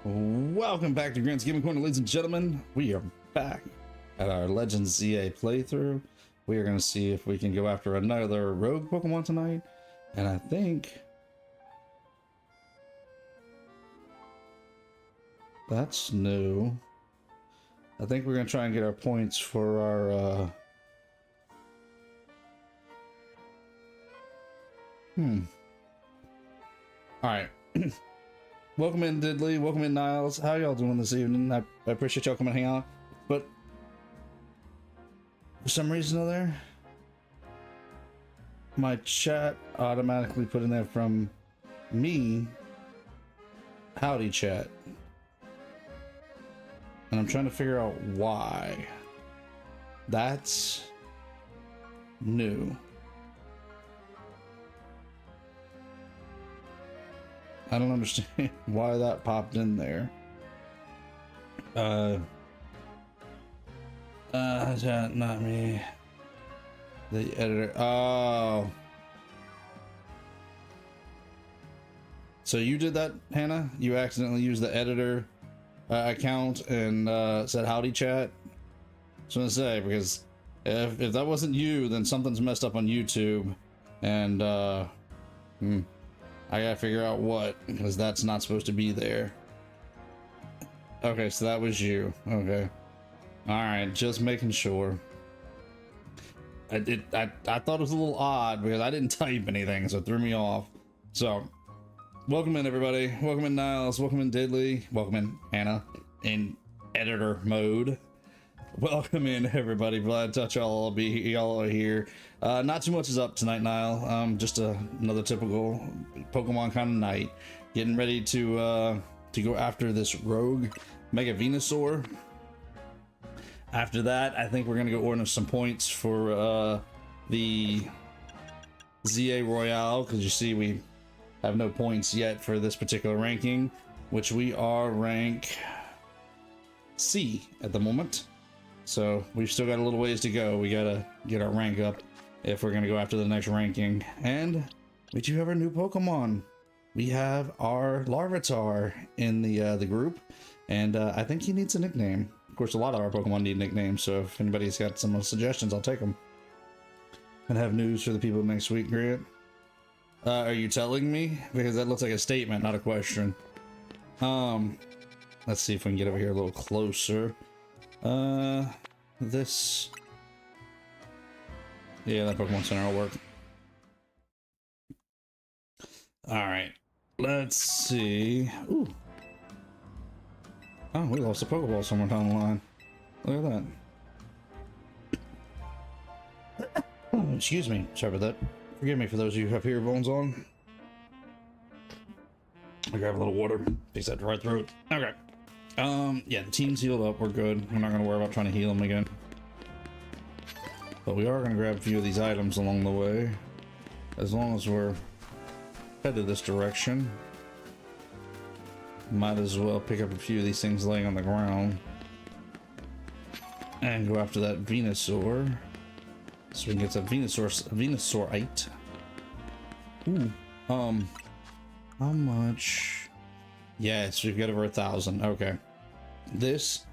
Welcome back to Grant's Gaming Corner, ladies and gentlemen. We are back at our Legends ZA playthrough. We are going to see if we can go after another rogue Pokemon tonight. And I think that's new. I think we're going to try and get our points for our Alright. Welcome in, Diddley. Welcome in, Niles. How y'all doing this evening? I appreciate y'all coming to hang out. But for some reason or other, my chat automatically put in there from me, howdy chat. And I'm trying to figure out why. That's new. I don't understand why that popped in there. Not me. The editor. Oh. So you did that, Hannah? You accidentally used the editor account and said howdy chat? I was gonna say, because if that wasn't you, then something's messed up on YouTube. And I gotta figure out what, because that's not supposed to be there. Okay, so that was you. Okay. Alright, just making sure. I thought it was a little odd because I didn't type anything, so it threw me off. So, welcome in, everybody. Welcome in, Niles. Welcome in, Diddley. Welcome in, Hannah, in editor mode. Welcome in, everybody. Glad to y'all are here. Not too much is up tonight, Nile. Just another typical Pokemon kind of night. Getting ready to go after this rogue Mega Venusaur. After that, I think we're gonna go order some points for the ZA Royale, because you see we have no points yet for this particular ranking, which we are rank C at the moment. So we've still got a little ways to go. We gotta get our rank up if we're gonna go after the next ranking. And we do have our new Pokemon. We have our Larvitar in the group, and I think he needs a nickname. Of course, a lot of our Pokemon need nicknames, so if anybody's got some suggestions, I'll take them. And have news for the people next week, Grant. Are you telling me? Because that looks like a statement, not a question. Let's see if we can get over here a little closer. This, yeah, that Pokemon Center will work. All right, let's see. Ooh. Oh, we lost a Pokeball somewhere down the line. Look at that. Oh, excuse me, sorry about that. Forgive me for those of you who have earphones on. I grab a little water, fix that dry throat. Okay. Yeah, the team's healed up. We're good. We're not gonna worry about trying to heal them again. But we are gonna grab a few of these items along the way, as long as we're headed this direction. Might as well pick up a few of these things laying on the ground and go after that Venusaur, so we can get some Venusaurite. Ooh, how much? Yes, we've got over 1,000. Okay, this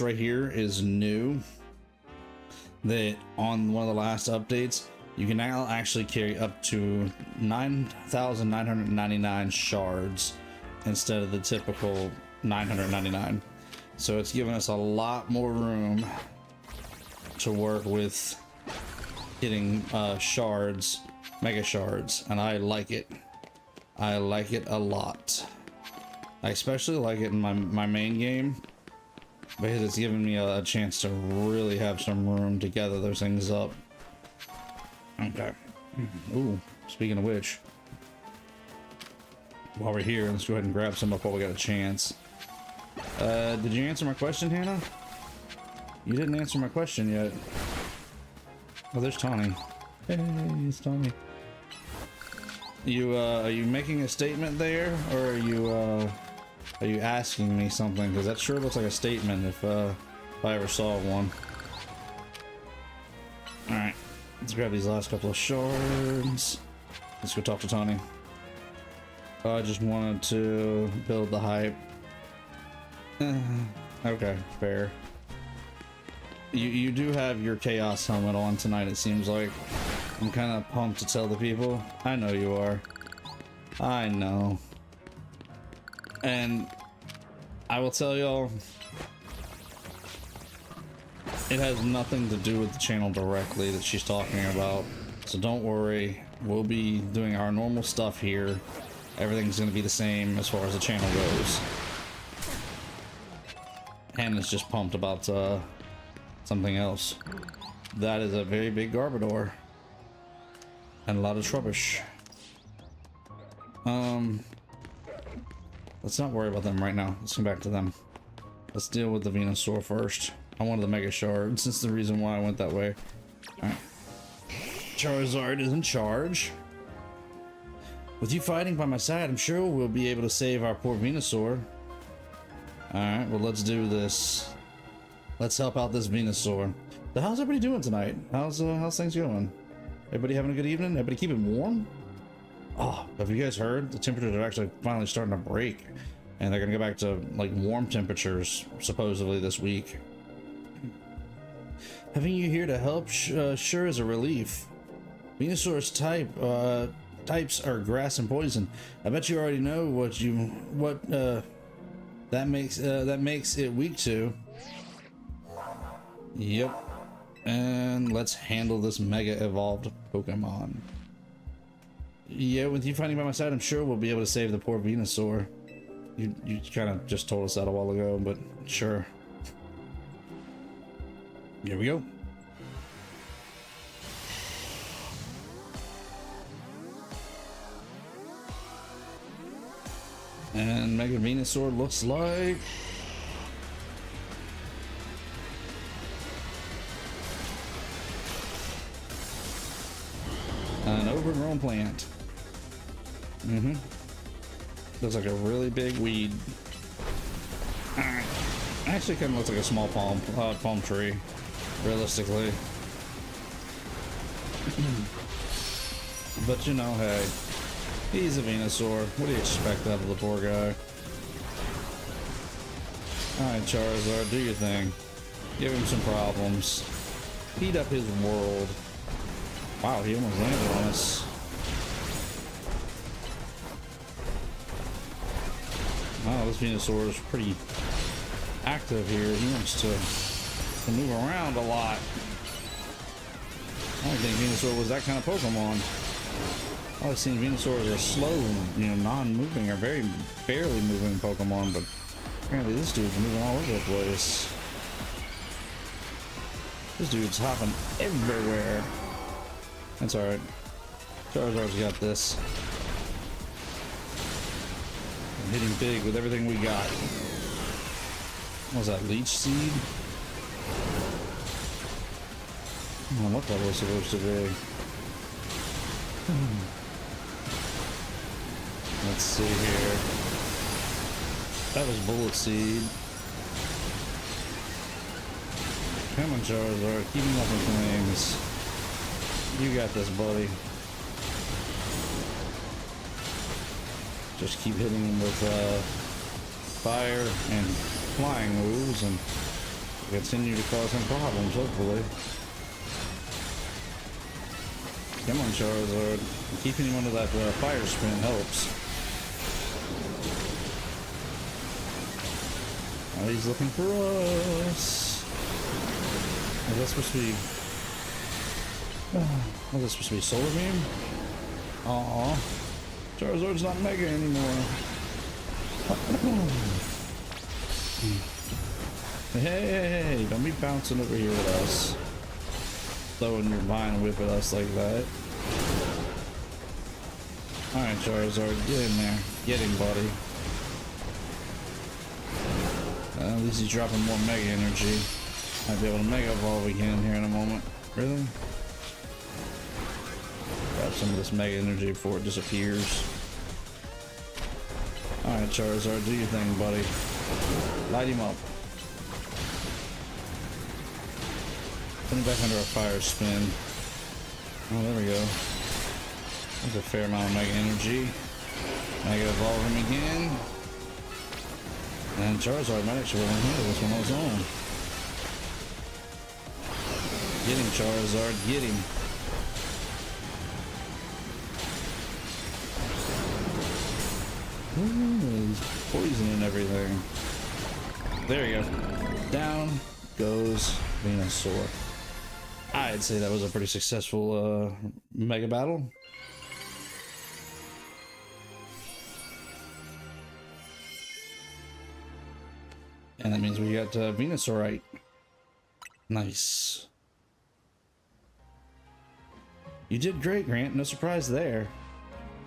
right here is new. That on one of the last updates, you can now actually carry up to 9,999 shards instead of the typical 999. So it's giving us a lot more room to work with getting shards, mega shards, and I like it. I like it a lot. I especially like it in my main game, because it's giving me a chance to really have some room to gather those things up. Okay. Ooh, speaking of which, while we're here, let's go ahead and grab some up while we got a chance. Did you answer my question, Hannah? You didn't answer my question yet. Oh, there's Tawny. Hey, it's Tawny. Are you making a statement there, or are you asking me something? Because that sure looks like a statement if I ever saw one. All right, let's grab these last couple of shards. Let's go talk to Tawny. I just wanted to build the hype Okay, fair. You do have your Chaos helmet on tonight, it seems like. I'm kind of pumped to tell the people. I know you are. I know. And I will tell y'all, it has nothing to do with the channel directly that she's talking about. So don't worry. We'll be doing our normal stuff here. Everything's going to be the same as far as the channel goes. Hannah's just pumped about something else. That is a very big Garbodor. And a lot of Trubbish. Let's not worry about them right now. Let's come back to them. Let's deal with the Venusaur first. I wanted the Mega Shard. That's the reason why I went that way. Alright. Charizard is in charge. With you fighting by my side, I'm sure we'll be able to save our poor Venusaur. Alright, well, let's do this. Let's help out this Venusaur. So how's everybody doing tonight? How's things going? Everybody having a good evening? Everybody keeping warm? Oh, have you guys heard? The temperatures are actually finally starting to break. And they're gonna go back to, like, warm temperatures, supposedly, this week. Having you here to help sure is a relief. Venusaur's types are grass and poison. I bet you already know what that makes it weak to. Yep. And let's handle this mega evolved Pokemon. Yeah, with you fighting by my side, I'm sure we'll be able to save the poor Venusaur. You kind of just told us that a while ago, but sure. Here we go. And Mega Venusaur looks like an overgrown plant. Looks like a really big weed. Actually, kind of looks like a small palm tree, realistically. But you know, hey, he's a Venusaur. What do you expect out of the poor guy? Alright, Charizard, do your thing. Give him some problems. Heat up his world. Wow, he almost landed on us. Wow, this Venusaur is pretty active here. He wants to move around a lot. I don't think Venusaur was that kind of Pokemon. I've seen Venusaur as a slow, non-moving or very barely moving Pokemon, but apparently this dude's moving all over the place. This dude's hopping everywhere. That's alright. Charizard's got this. I'm hitting big with everything we got. What was that, Leech Seed? I don't know what that was supposed to be. Let's see here. That was Bullet Seed. Come on, Charizard, keep him up in flames. You got this, buddy. Just keep hitting him with fire and flying moves and continue to cause him problems, hopefully. Come on, Charizard. Keeping him under that fire spin helps. Oh, he's looking for us. Was that supposed to be... was that supposed to be Solar Beam? Aw. Charizard's not Mega anymore. Hey, don't be bouncing over here with us. Throwing your Vine Whip at us like that. Alright, Charizard, get in there. Get him, buddy. At least he's dropping more Mega Energy. Might be able to Mega Evolve again here in a moment. Really? Grab some of this Mega Energy before it disappears. Alright, Charizard, do your thing, buddy. Light him up. Put him back under a fire spin. Oh, there we go. That's a fair amount of Mega Energy. Mega Evolve him again. And Charizard might actually handle this one on its own. Get him, Charizard, get him. Ooh, he's poisoning everything. There you go. Down goes Venusaur. I'd say that was a pretty successful mega battle. And that means we got Venusaurite. Nice. You did great, Grant. No surprise there.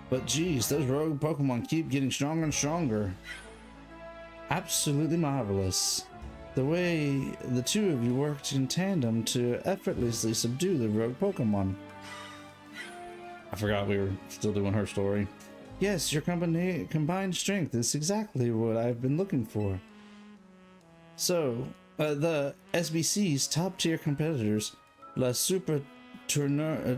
But geez, those rogue Pokemon keep getting stronger and stronger. Absolutely marvelous. The way the two of you worked in tandem to effortlessly subdue the rogue Pokemon. I forgot we were still doing her story. Yes, your combined strength is exactly what I've been looking for. So, the SBC's top-tier competitors, La Super Tornino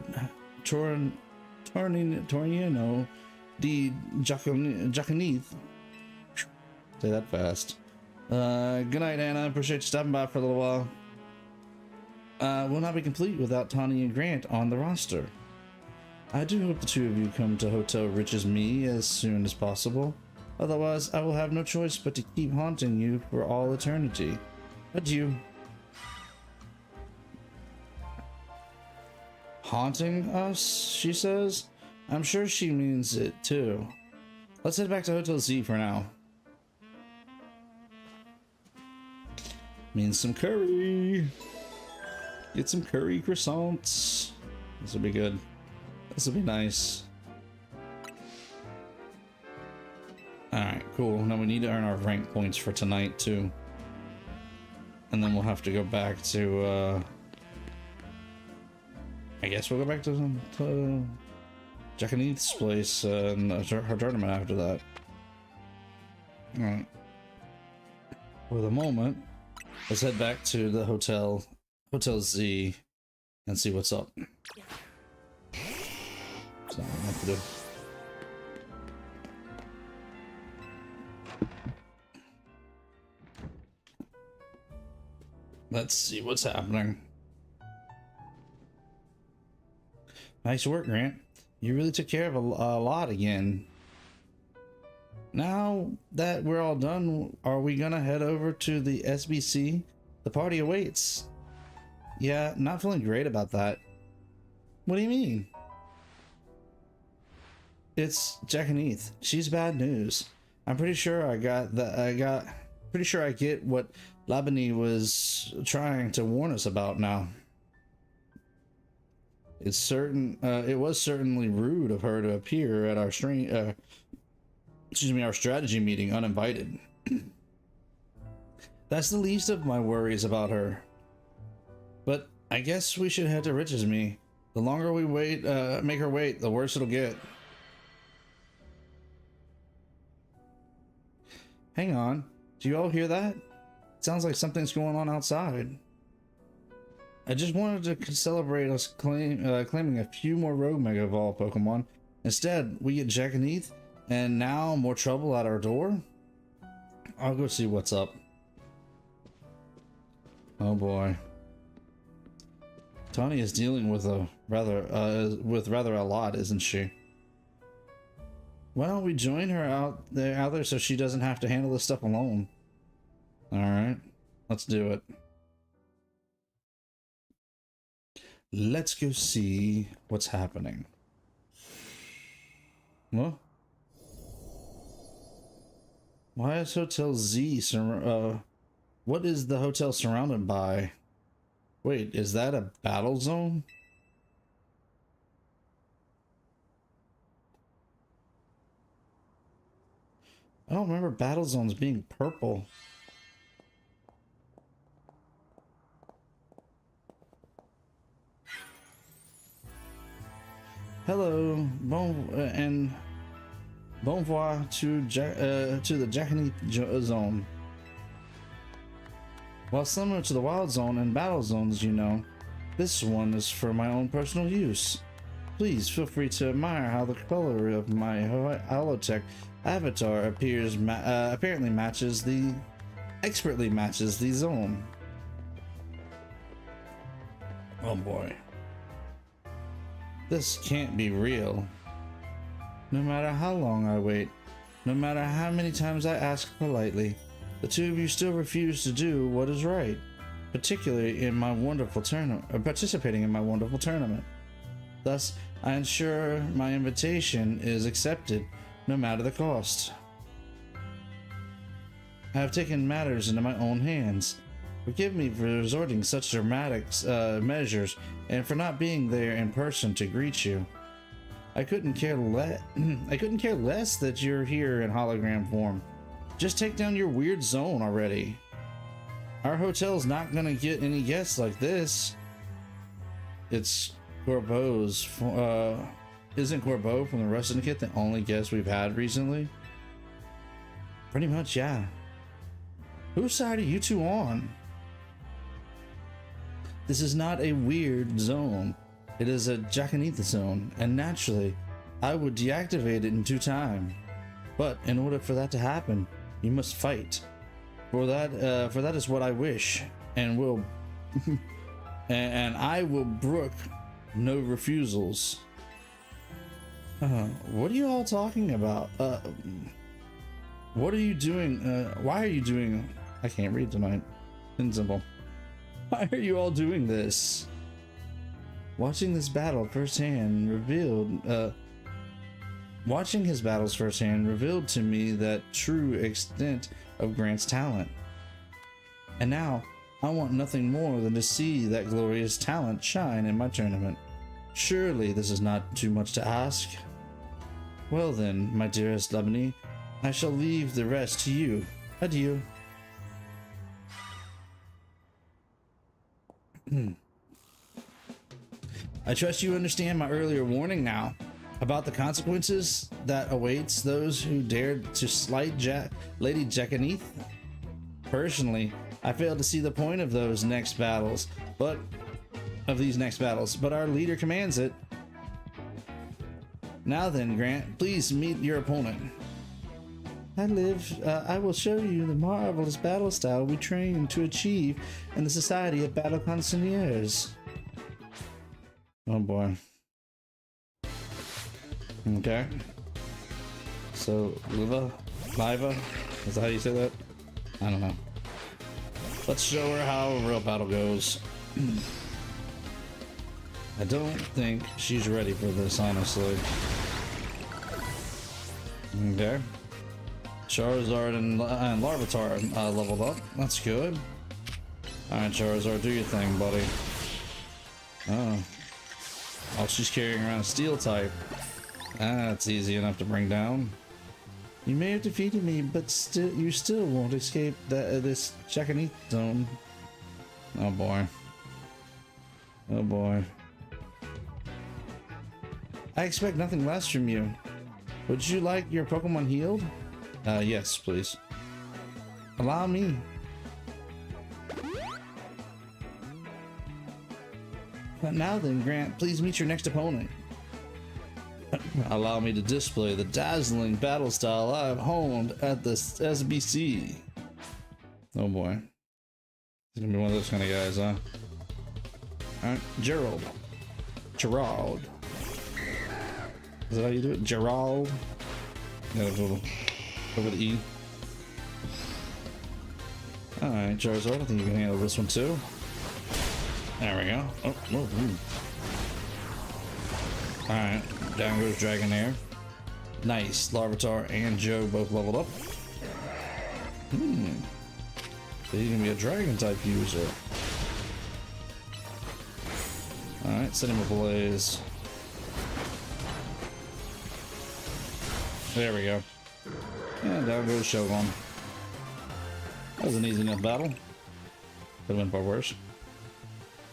di Jacinthe. Say that fast. Good night, Anna. Appreciate you stopping by for a little while. Will not be complete without Tawny and Grant on the roster. I do hope the two of you come to Hotel Riches Me as soon as possible. Otherwise, I will have no choice but to keep haunting you for all eternity. Adieu. Haunting us, she says? I'm sure she means it too. Let's head back to Hotel Z for now. Means some curry. Get some curry croissants. This will be good. This will be nice. Alright, cool. Now we need to earn our rank points for tonight too. And then we'll have to go back to I guess we'll go back to Jacinthe's place and her tournament after that. Alright. For the moment, let's head back to the Hotel Z and see what's up. That's not what I have to do. Let's see what's happening. Nice work, Grant. You really took care of a lot again. Now that we're all done, are we gonna head over to the SBC? The party awaits. Yeah, not feeling great about that. What do you mean? It's Jacinthe. She's bad news. I'm pretty sure I get what Labany was trying to warn us about now. It's certain it was certainly rude of her to appear at our our strategy meeting uninvited. That's the least of my worries about her. But I guess we should head to Riches Me. The longer we wait, make her wait, the worse it'll get. Hang on, do you all hear that? It sounds like something's going on outside. I just wanted to celebrate us claiming a few more Rogue Mega Evolved Pokemon. Instead, we get Jacinthe, and now more trouble at our door? I'll go see what's up. Oh boy. Tawny is dealing with rather a lot, isn't she? Why don't we join her out there so she doesn't have to handle this stuff alone? Alright, let's do it. Let's go see what's happening. What? Why is Hotel Z what is the hotel surrounded by? Wait, is that a battle zone? I don't remember battle zones being purple. Hello, and bonjour to the Jacinthe zone. While similar to the Wild Zone and Battle Zones, you know, this one is for my own personal use. Please feel free to admire how the color of my holotech avatar apparently expertly matches the zone. Oh boy. This can't be real. No matter how long I wait, no matter how many times I ask politely, the two of you still refuse to do what is right, particularly in my wonderful participating in my wonderful tournament. Thus, I ensure my invitation is accepted, no matter the cost. I have taken matters into my own hands. Forgive me for resorting such dramatic measures and for not being there in person to greet you. I couldn't care less that you're here in hologram form. Just take down your weird zone already. Our hotel's not gonna get any guests like this. It's Corbeau's. Isn't Corbeau from the Rust Syndicate the only guest we've had recently? Pretty much, yeah. Whose side are you two on? This is not a weird zone. It is a Jacinthe zone, and naturally, I would deactivate it in due time. But in order for that to happen, you must fight. For that is what I wish, and will, and I will brook no refusals. What are you all talking about? What are you doing? Why are you doing? I can't read tonight. In simple. Why are you all doing this? Watching this battle firsthand revealed. Watching his battles firsthand revealed to me that true extent of Grant's talent. And now, I want nothing more than to see that glorious talent shine in my tournament. Surely this is not too much to ask. Well then, my dearest Lemony, I shall leave the rest to you. Adieu. I trust you understand my earlier warning now about the consequences that awaits those who dared to slight Lady Jacinthe. Personally, I failed to see the point of these next battles, but our leader commands it. Now then, Grant, please meet your opponent. I will show you the marvelous battle style we train to achieve in the Society of Battle Consigneurs. Oh boy. Okay. So, Liva? Is that how you say that? I don't know. Let's show her how a real battle goes. I don't think she's ready for this, honestly. Okay. Charizard and Larvitar leveled up. That's good. Alright, Charizard, do your thing, buddy. Oh, she's carrying around a steel type. That's easy enough to bring down. You may have defeated me, but you still won't escape this Jacinthe zone. Oh boy. Oh boy. I expect nothing less from you. Would you like your Pokemon healed? Yes, please. Allow me. But now then, Grant, please meet your next opponent. Allow me to display the dazzling battle style I've honed at the SBC. Oh boy. He's gonna be one of those kind of guys, huh? Alright, Gerald. Is that how you do it? Gerald? Yeah, over the E. Alright, Charizard, I think you can handle this one too. There we go. Oh. Alright, down goes Dragonair. Nice. Larvitar and Joe both leveled up. So he's gonna be a dragon type user. Alright, set him ablaze. There we go. And down goes Shogun. That was an easy enough battle. Could have been far worse.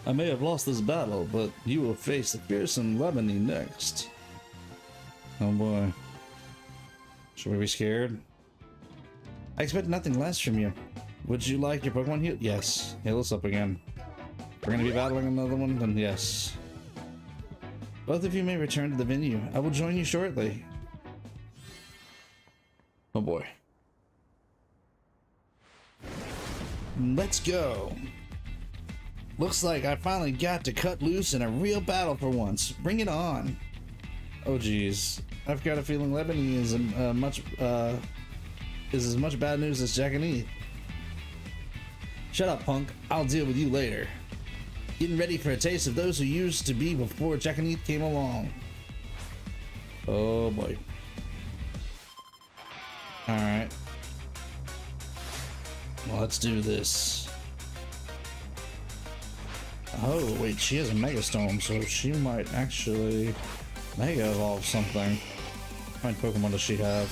I may have lost this battle, but you will face the fearsome Lemony next. Oh boy. Should we be scared? I expect nothing less from you. Would you like your Pokemon healed? Yes. Heal us up again. We're gonna be battling another one, then yes. Both of you may return to the venue. I will join you shortly. Oh boy. Let's go. Looks like I finally got to cut loose in a real battle for once. Bring it on. Oh geez. I've got a feeling Lebanon is as much bad news as Jacinthe. Shut up, punk. I'll deal with you later. Getting ready for a taste of those who used to be before Jacinthe came along. Oh boy. Alright. Well, let's do this. Oh, wait, she has a Mega Storm, so she might actually Mega Evolve something. How many Pokemon does she have?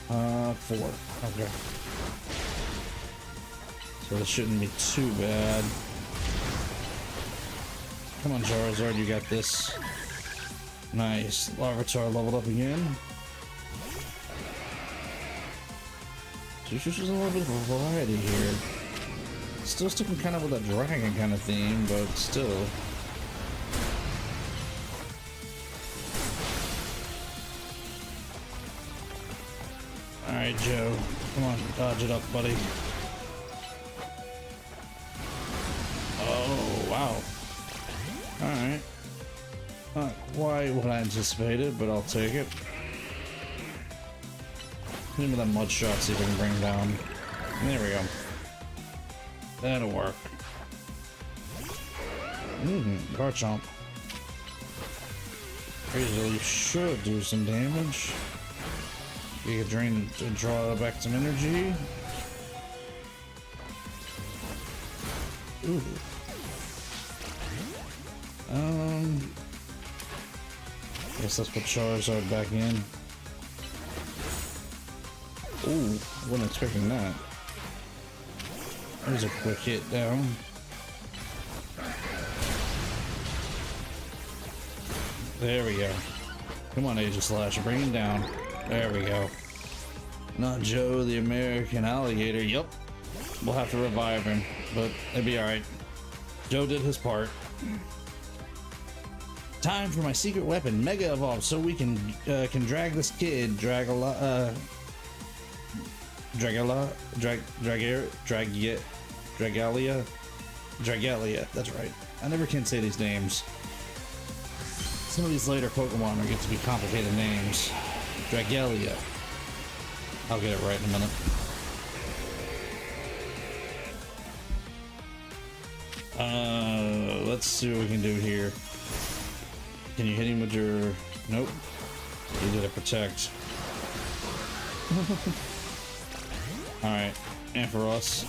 4. Okay. So this shouldn't be too bad. Come on, Charizard, you got this. Nice. Larvitar leveled up again. So there's a little bit of a variety here. Still sticking kind of with that dragon kind of theme, but still. Alright, Joe. Come on, dodge it up, buddy. Oh, wow. Alright. Not quite what I anticipated, but I'll take it. Give me that mud shot, see if I can bring him down. There we go. That'll work. Garchomp. Crazy should do some damage. You can drain to draw back some energy. Ooh. Guess let's put Charizard back in. Ooh, wasn't expecting that. There's a quick hit down. There we go. Come on, Aegislash, bring him down. There we go. Not Joe the American alligator. Yup. We'll have to revive him, but it'll be alright. Joe did his part. Time for my secret weapon, Mega Evolve, so we can drag this kid, Dragalia, that's right. I never can say these names. Some of these later Pokemon are get to be complicated names. Dragalia. I'll get it right in a minute. Let's see what we can do here. Can you hit him with your... Nope. You did a protect. Alright. Ampharos.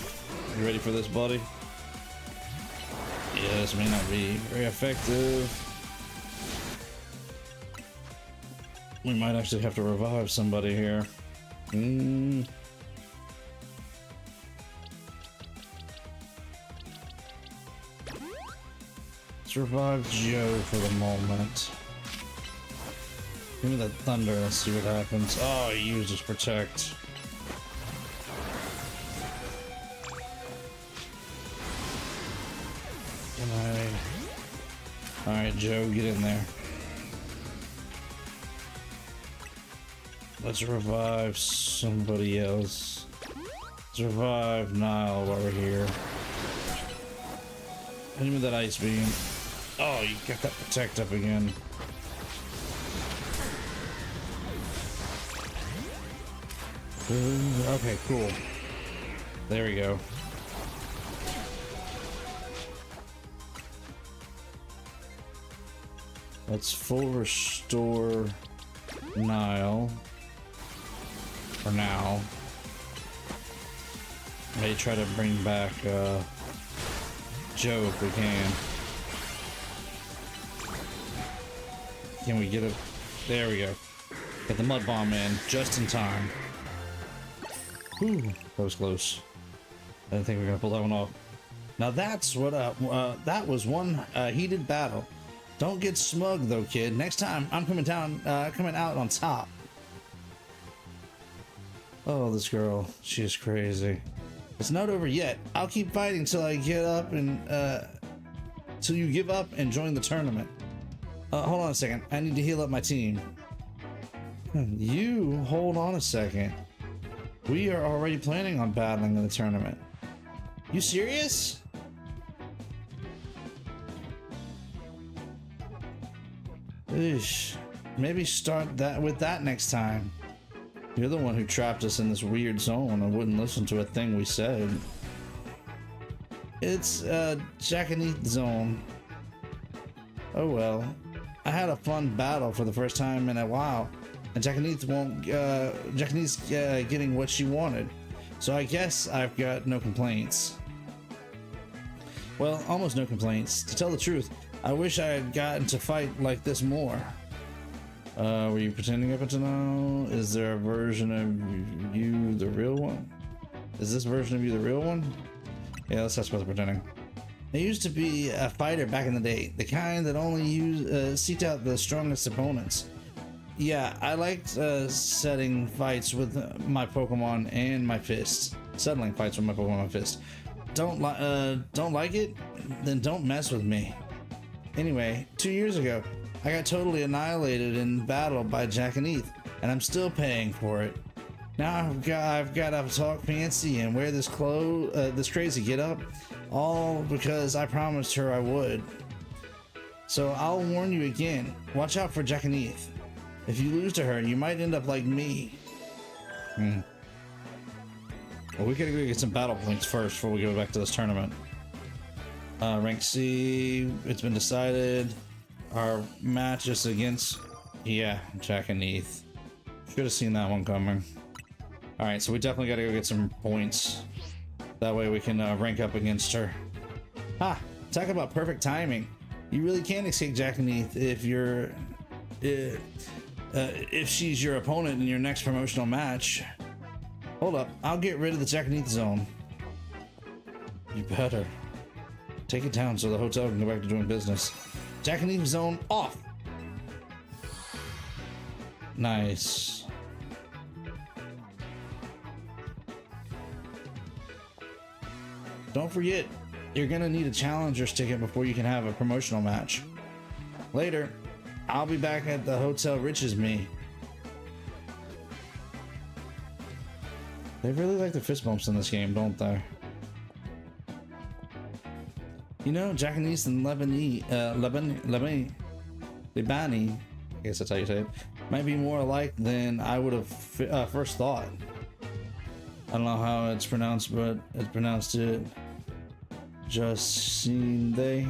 You ready for this, buddy? Yeah, this may not be very effective. We might actually have to revive somebody here. Let's revive Joe for the moment. Give me that thunder, let's see what happens. Oh, he used his protect. Can I... Alright, Joe, get in there. Let's revive somebody else. Let's revive Nile while we're here. Hit him with that ice beam. Oh, you got that protect up again. Okay, cool. There we go. Let's full restore Nile. For now. May try to bring back Joe if we can. Can we get it? There we go. Get the mud bomb in just in time. Whew, that was close. I didn't think we were gonna pull that one off. Now that's what that was one heated battle. Don't get smug though, kid. Next time I'm coming out on top. Oh, this girl, she is crazy. It's not over yet. I'll keep fighting till I get up and till you give up and join the tournament. Hold on a second. I need to heal up my team. You hold on a second. We are already planning on battling in the tournament. You serious? Eesh. Maybe start that with that next time. You're the one who trapped us in this weird zone and wouldn't listen to a thing we said. It's a Jacinthe zone. Oh well. I had a fun battle for the first time in a while, and Jacinethe's getting what she wanted. So I guess I've got no complaints. Well, almost no complaints. To tell the truth, I wish I had gotten to fight like this more. Were you pretending up until now? Is there a version of you the real one? Is this version of you the real one? Yeah, that's not supposed to be pretending. I used to be a fighter back in the day, the kind that only seeked out the strongest opponents. Yeah, I liked setting fights with my Pokemon and my fist. Settling fights with my Pokemon and my fist. Don't like it? Then don't mess with me. Anyway, 2 years ago, I got totally annihilated in battle by Jacinthe, and I'm still paying for it. Now I've got to talk fancy and wear this crazy get-up, all because I promised her I would. So I'll warn you again, watch out for Jacinthe. If you lose to her, you might end up like me. Well, we gotta go get some battle points first before we go back to this tournament. Rank C, it's been decided. Our match is against, yeah, Jacinthe. Should have seen that one coming. Alright, so we definitely gotta go get some points. That way we can rank up against her. Ha! Talk about perfect timing. You really can't escape Jacinthe if she's your opponent in your next promotional match. Hold up, I'll get rid of the Jacinthe zone. You better. Take it down so the hotel can go back to doing business. Jacinthe zone off! Nice. Don't forget, you're gonna need a challenger's ticket before you can have a promotional match. Later, I'll be back at the hotel Riches Me. They really like the fist bumps in this game, don't they? You know, Jacinthe and Lebani, I guess that's how you say it, might be more alike than I would have first thought. I don't know how it's pronounced, but it's pronounced it Jacinthe.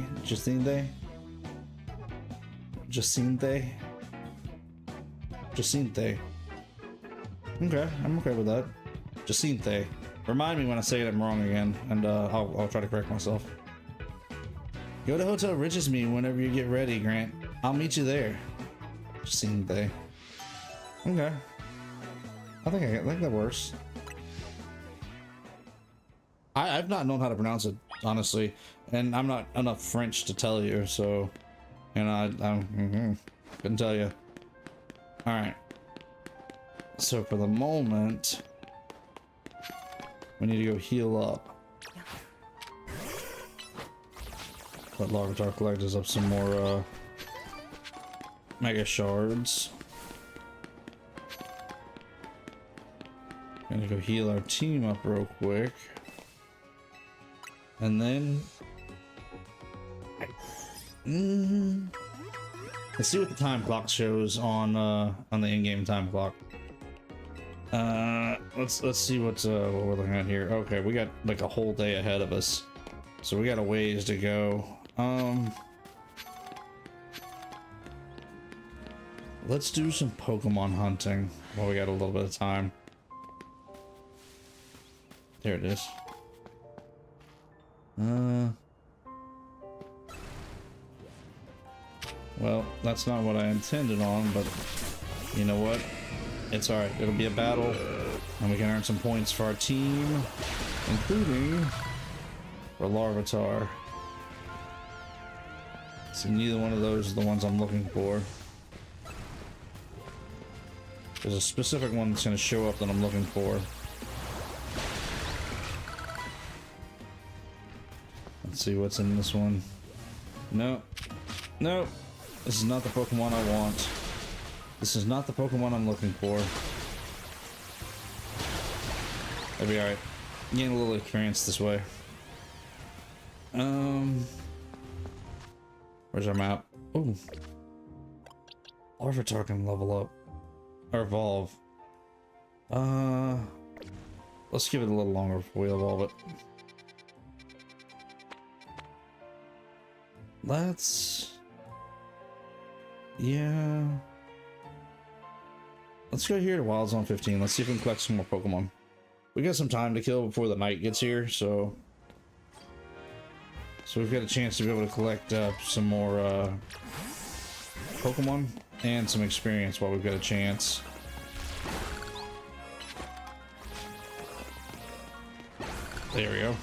Okay, I'm okay with that. Jacinthe. Remind me when I say it I'm wrong again, and I'll try to correct myself. Go to Hotel Riches Me whenever you get ready, Grant. I'll meet you there. Jacinthe. Okay. I think that works. I've not known how to pronounce it, honestly, and I'm not enough French to tell you, so, you know, I couldn't tell you. All right. So for the moment, we need to go heal up. Let Larvitar collect us up some more Mega Shards. Gonna go heal our team up real quick. And then let's see what the time clock shows on the in-game time clock. Let's see what we're looking at here. Okay, we got like a whole day ahead of us, so we got a ways to go. Let's do some Pokemon hunting while we got a little bit of time. There it is. Well, that's not what I intended on, but you know what? It's alright. It'll be a battle, and we can earn some points for our team, including for Larvitar. So neither one of those is the ones I'm looking for. There's a specific one that's going to show up that I'm looking for. Let's see what's in this one. Nope. Nope. This is not the Pokemon I want. This is not the Pokemon I'm looking for. That'll be alright. Gain a little experience this way. Where's our map? Ooh. Larvitar can level up. Or evolve. Let's give it a little longer before we evolve it. Let's... yeah... let's go here to Wild Zone 15. Let's see if we can collect some more Pokemon. We got some time to kill before the night gets here, so we've got a chance to be able to collect some more Pokemon and some experience while we've got a chance. There we go.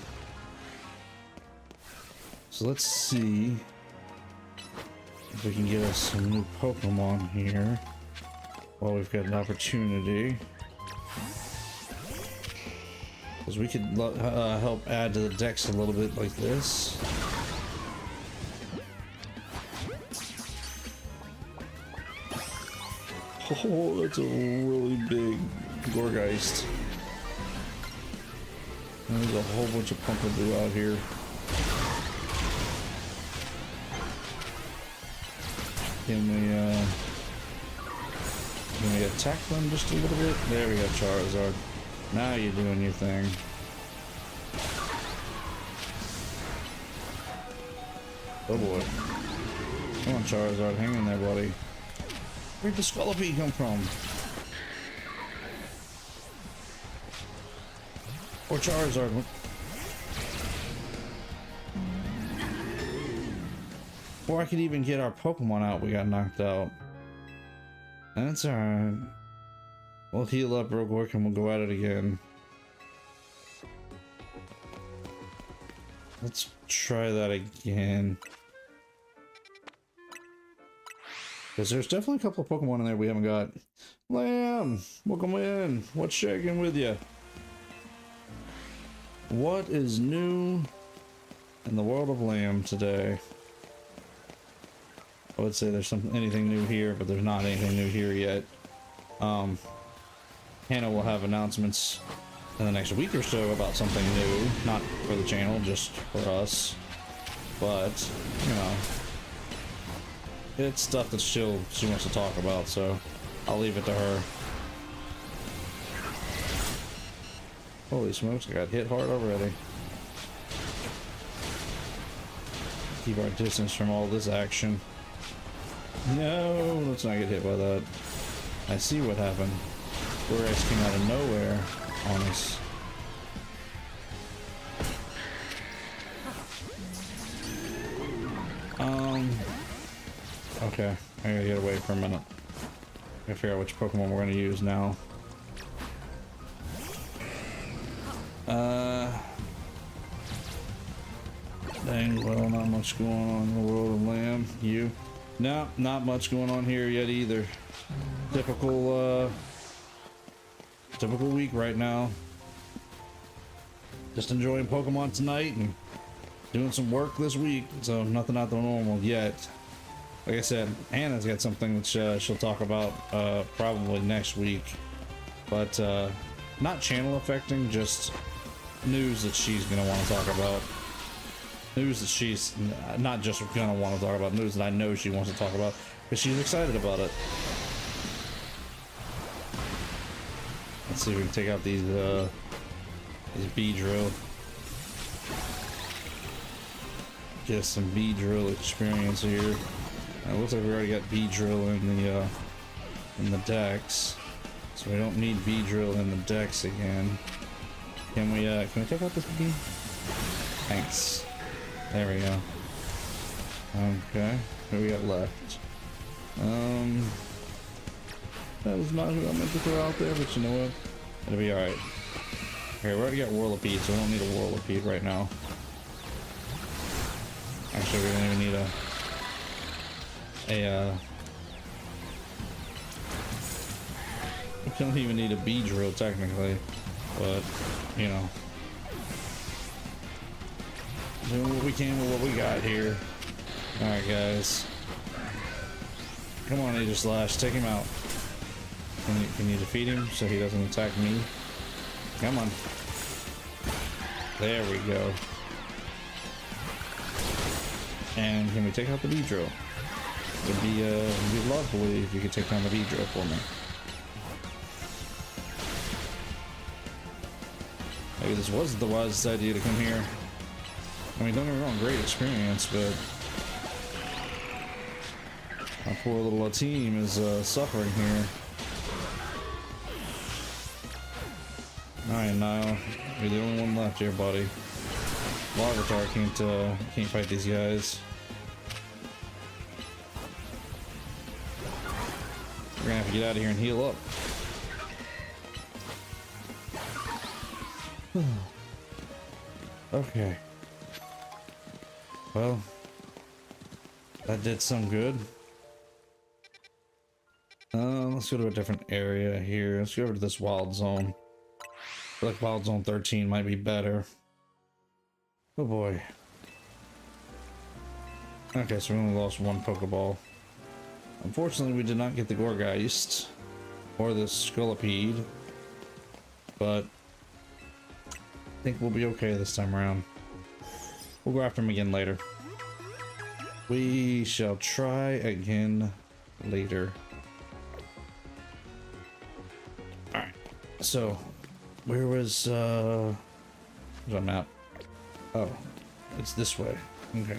So let's see if we can get us some new Pokemon here while we've got an opportunity. Because we could help add to the dex a little bit like this. Oh, that's a really big Gorgeist. And there's a whole bunch of Pumpkaboo out here. Can we attack them just a little bit? There we go, Charizard. Now you're doing your thing. Oh boy. Come on, Charizard, hang in there, buddy. Where'd the Scolipede come from? Or Charizard. Before I could even get our Pokemon out, we got knocked out. That's alright. We'll heal up real quick and we'll go at it again. Let's try that again. Because there's definitely a couple of Pokemon in there we haven't got. Lamb! Welcome in! What's shaking with you? What is new in the world of Lamb today? I would say there's anything new here, but there's not anything new here yet. Hannah will have announcements in the next week or so about something new, not for the channel, just for us. But, you know, it's stuff that she wants to talk about, so I'll leave it to her. Holy smokes, I got hit hard already. Keep our distance from all this action. No, let's not get hit by that. I see what happened. Gorgeist came out of nowhere on us. Okay, I gotta get away for a minute. I gotta figure out which Pokemon we're gonna use now. Dang, well, not much going on in the world of Lamb. You? No, not much going on here yet either. Typical week right now. Just enjoying Pokemon tonight and doing some work this week, so nothing out the normal yet. Like I said, Hannah's got something that she'll talk about probably next week, but not channel affecting, just news that she's gonna want to talk about. News that she's not just gonna want to talk about, news that I know she wants to talk about because she's excited about it. Let's see if we can take out these Beedrill. Get some Beedrill experience here. It looks like we already got Beedrill in the Dex, so we don't need Beedrill in the Dex again. Can we take out this bee? Thanks. There we go. Okay, who we got left? That was not who I meant to throw out there, but you know what? It'll be alright. Okay, we already got Whirlipede, so we don't need a Whirlipede right now. Actually, we don't even need we don't even need a Beedrill technically, but you know, doing what we can with what we got here. All right, guys. Come on, Aegislash, take him out. Can you defeat him so he doesn't attack me? Come on. There we go. And can we take out the Beedrill? It'd be lovely if you could take down the Beedrill for me. Maybe this wasn't the wisest idea to come here. I mean, don't get me wrong, great experience, but my poor little team is suffering here. Alright, Niall, you're the only one left here, buddy. Larvitar can't fight these guys. We're gonna have to get out of here and heal up. Okay. Well, that did some good. Let's go to a different area here. Let's go over to this wild zone. I feel like wild zone 13 might be better. Oh boy. Okay, so we only lost one Pokeball. Unfortunately, we did not get the Gorgeist or the Scolipede, but I think we'll be okay this time around. We'll go after him again later. We shall try again later. Alright, so where was there's a map? Oh, it's this way. Okay.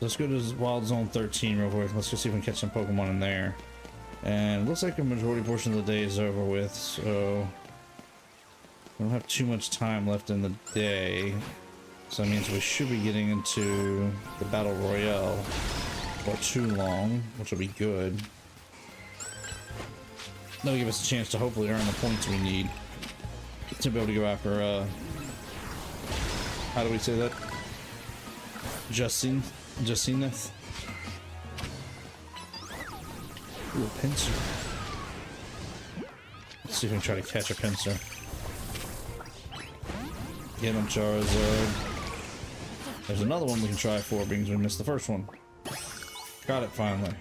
Let's go to Wild Zone 13 real quick. Let's go see if we can catch some Pokemon in there. And it looks like a majority portion of the day is over with, so we don't have too much time left in the day. So that means we should be getting into the Battle Royale for too long, which will be good. That'll give us a chance to hopefully earn the points we need to be able to go after, how do we say that? Jacinthe? Ooh, a Pinsir. Let's see if we can try to catch a Pinsir. Get him, Charizard. There's another one we can try for because we missed the first one. Got it finally.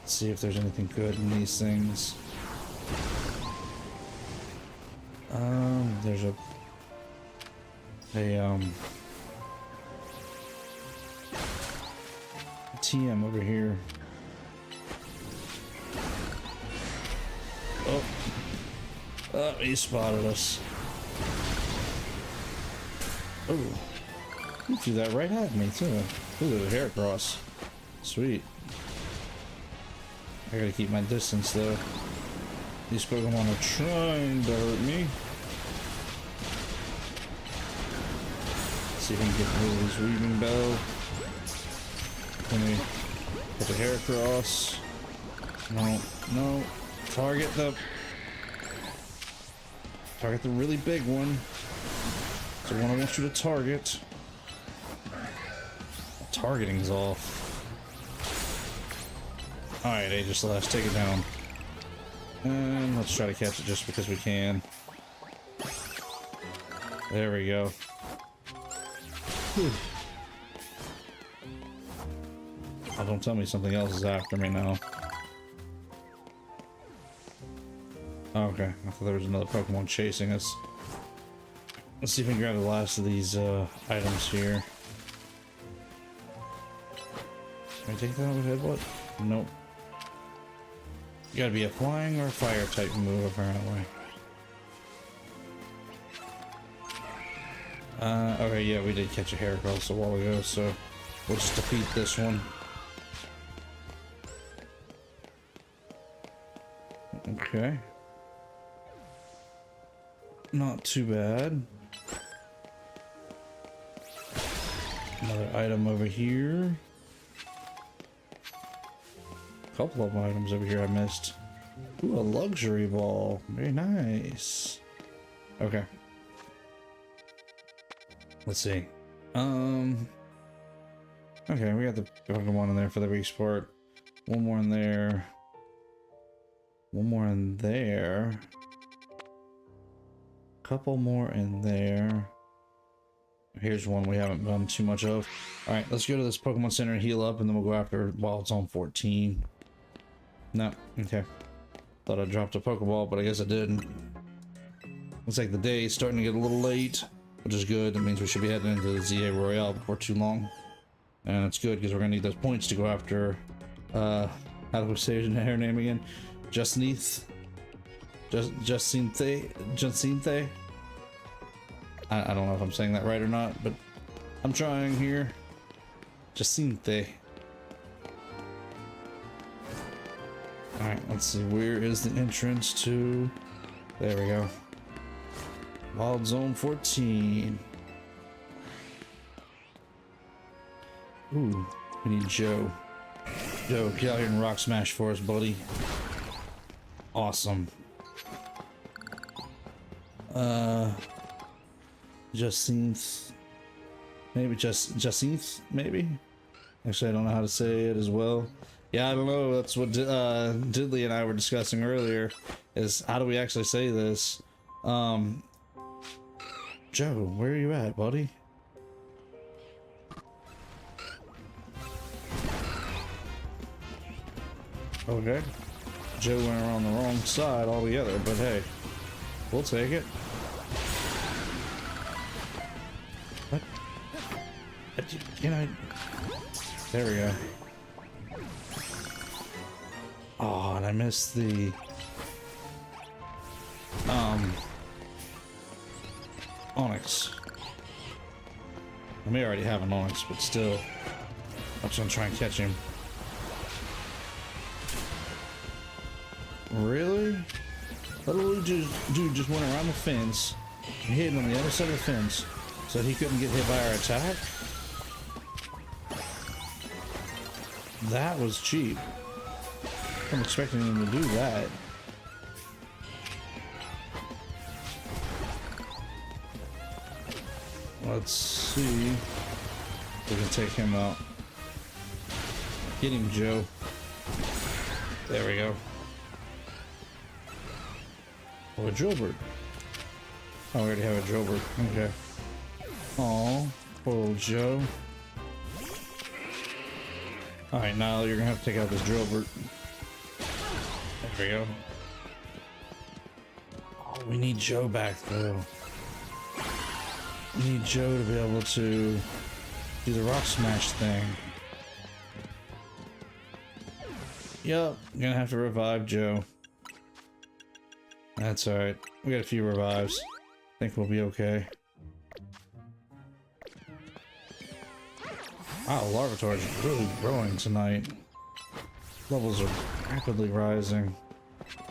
Let's see if there's anything good in these things. There's a TM over here. Oh, he spotted us. Oh, he threw that right at me too. Ooh, the hair cross. Sweet. I gotta keep my distance though. These Pokemon are trying to hurt me. Let's see if we can get rid of this Weaving Bell. Let me put the hair cross. No. Target the really big one. It's the one I want you to target. Targeting's off. Alright, Aegislash, take it down. And let's try to catch it just because we can. There we go. Whew. Oh, don't tell me something else is after me now. Okay, I thought there was another Pokemon chasing us. Let's see if we can grab the last of these items here. Can I take that with headbutt? Nope. You gotta be a flying or fire type move apparently. Okay, yeah, we did catch a Heracross a while ago, so we'll just defeat this one. Okay. Not too bad. Another item over here. A couple of items over here I missed. Ooh, a luxury ball. Very nice. Okay. Let's see. Okay, we got the Pokemon in there for the resport. One more in there. One more in there. Couple more in there. Here's one we haven't done too much of. All right, let's go to this Pokemon Center and heal up, and then we'll go after Wild Zone 14. No, okay. Thought I dropped a Pokeball, but I guess I didn't. Looks like the day is starting to get a little late, which is good. That means we should be heading into the ZA Royale before too long. And it's good because we're gonna need those points to go after, how do we say her name again? Jacinthe? Jacinthe? I don't know if I'm saying that right or not, but I'm trying here. Jacinthe. Alright, let's see. Where is the entrance to... There we go. Wild Zone 14. Ooh, we need Joe. Joe, get out here and rock smash for us, buddy. Awesome. Jacinthe. Maybe Jacinthe, maybe? Actually, I don't know how to say it as well. Yeah, I don't know. That's what Diddley and I were discussing earlier, is how do we actually say this? Joe, where are you at, buddy? Okay. Joe went around the wrong side altogether, but hey, we'll take it. What? Can I? There we go. Oh, and I missed the Onyx. I may already have an Onyx, but still, I'm just gonna try and catch him. Really? That little dude just went around the fence and hit him on the other side of the fence so he couldn't get hit by our attack? That was cheap. I'm expecting him to do that. Let's see if we can take him out. Get him, Joe. There we go. Oh, a Drillbird. Oh, we already have a Drillbird. Okay. Oh, poor little Joe. Alright, now you're gonna have to take out this Drillbird. There we go. Oh, we need Joe back though. We need Joe to be able to do the rock smash thing. Yep, gonna have to revive Joe. That's alright. We got a few revives. Think we'll be okay. Wow, Larvitar is really growing tonight. Levels are rapidly rising.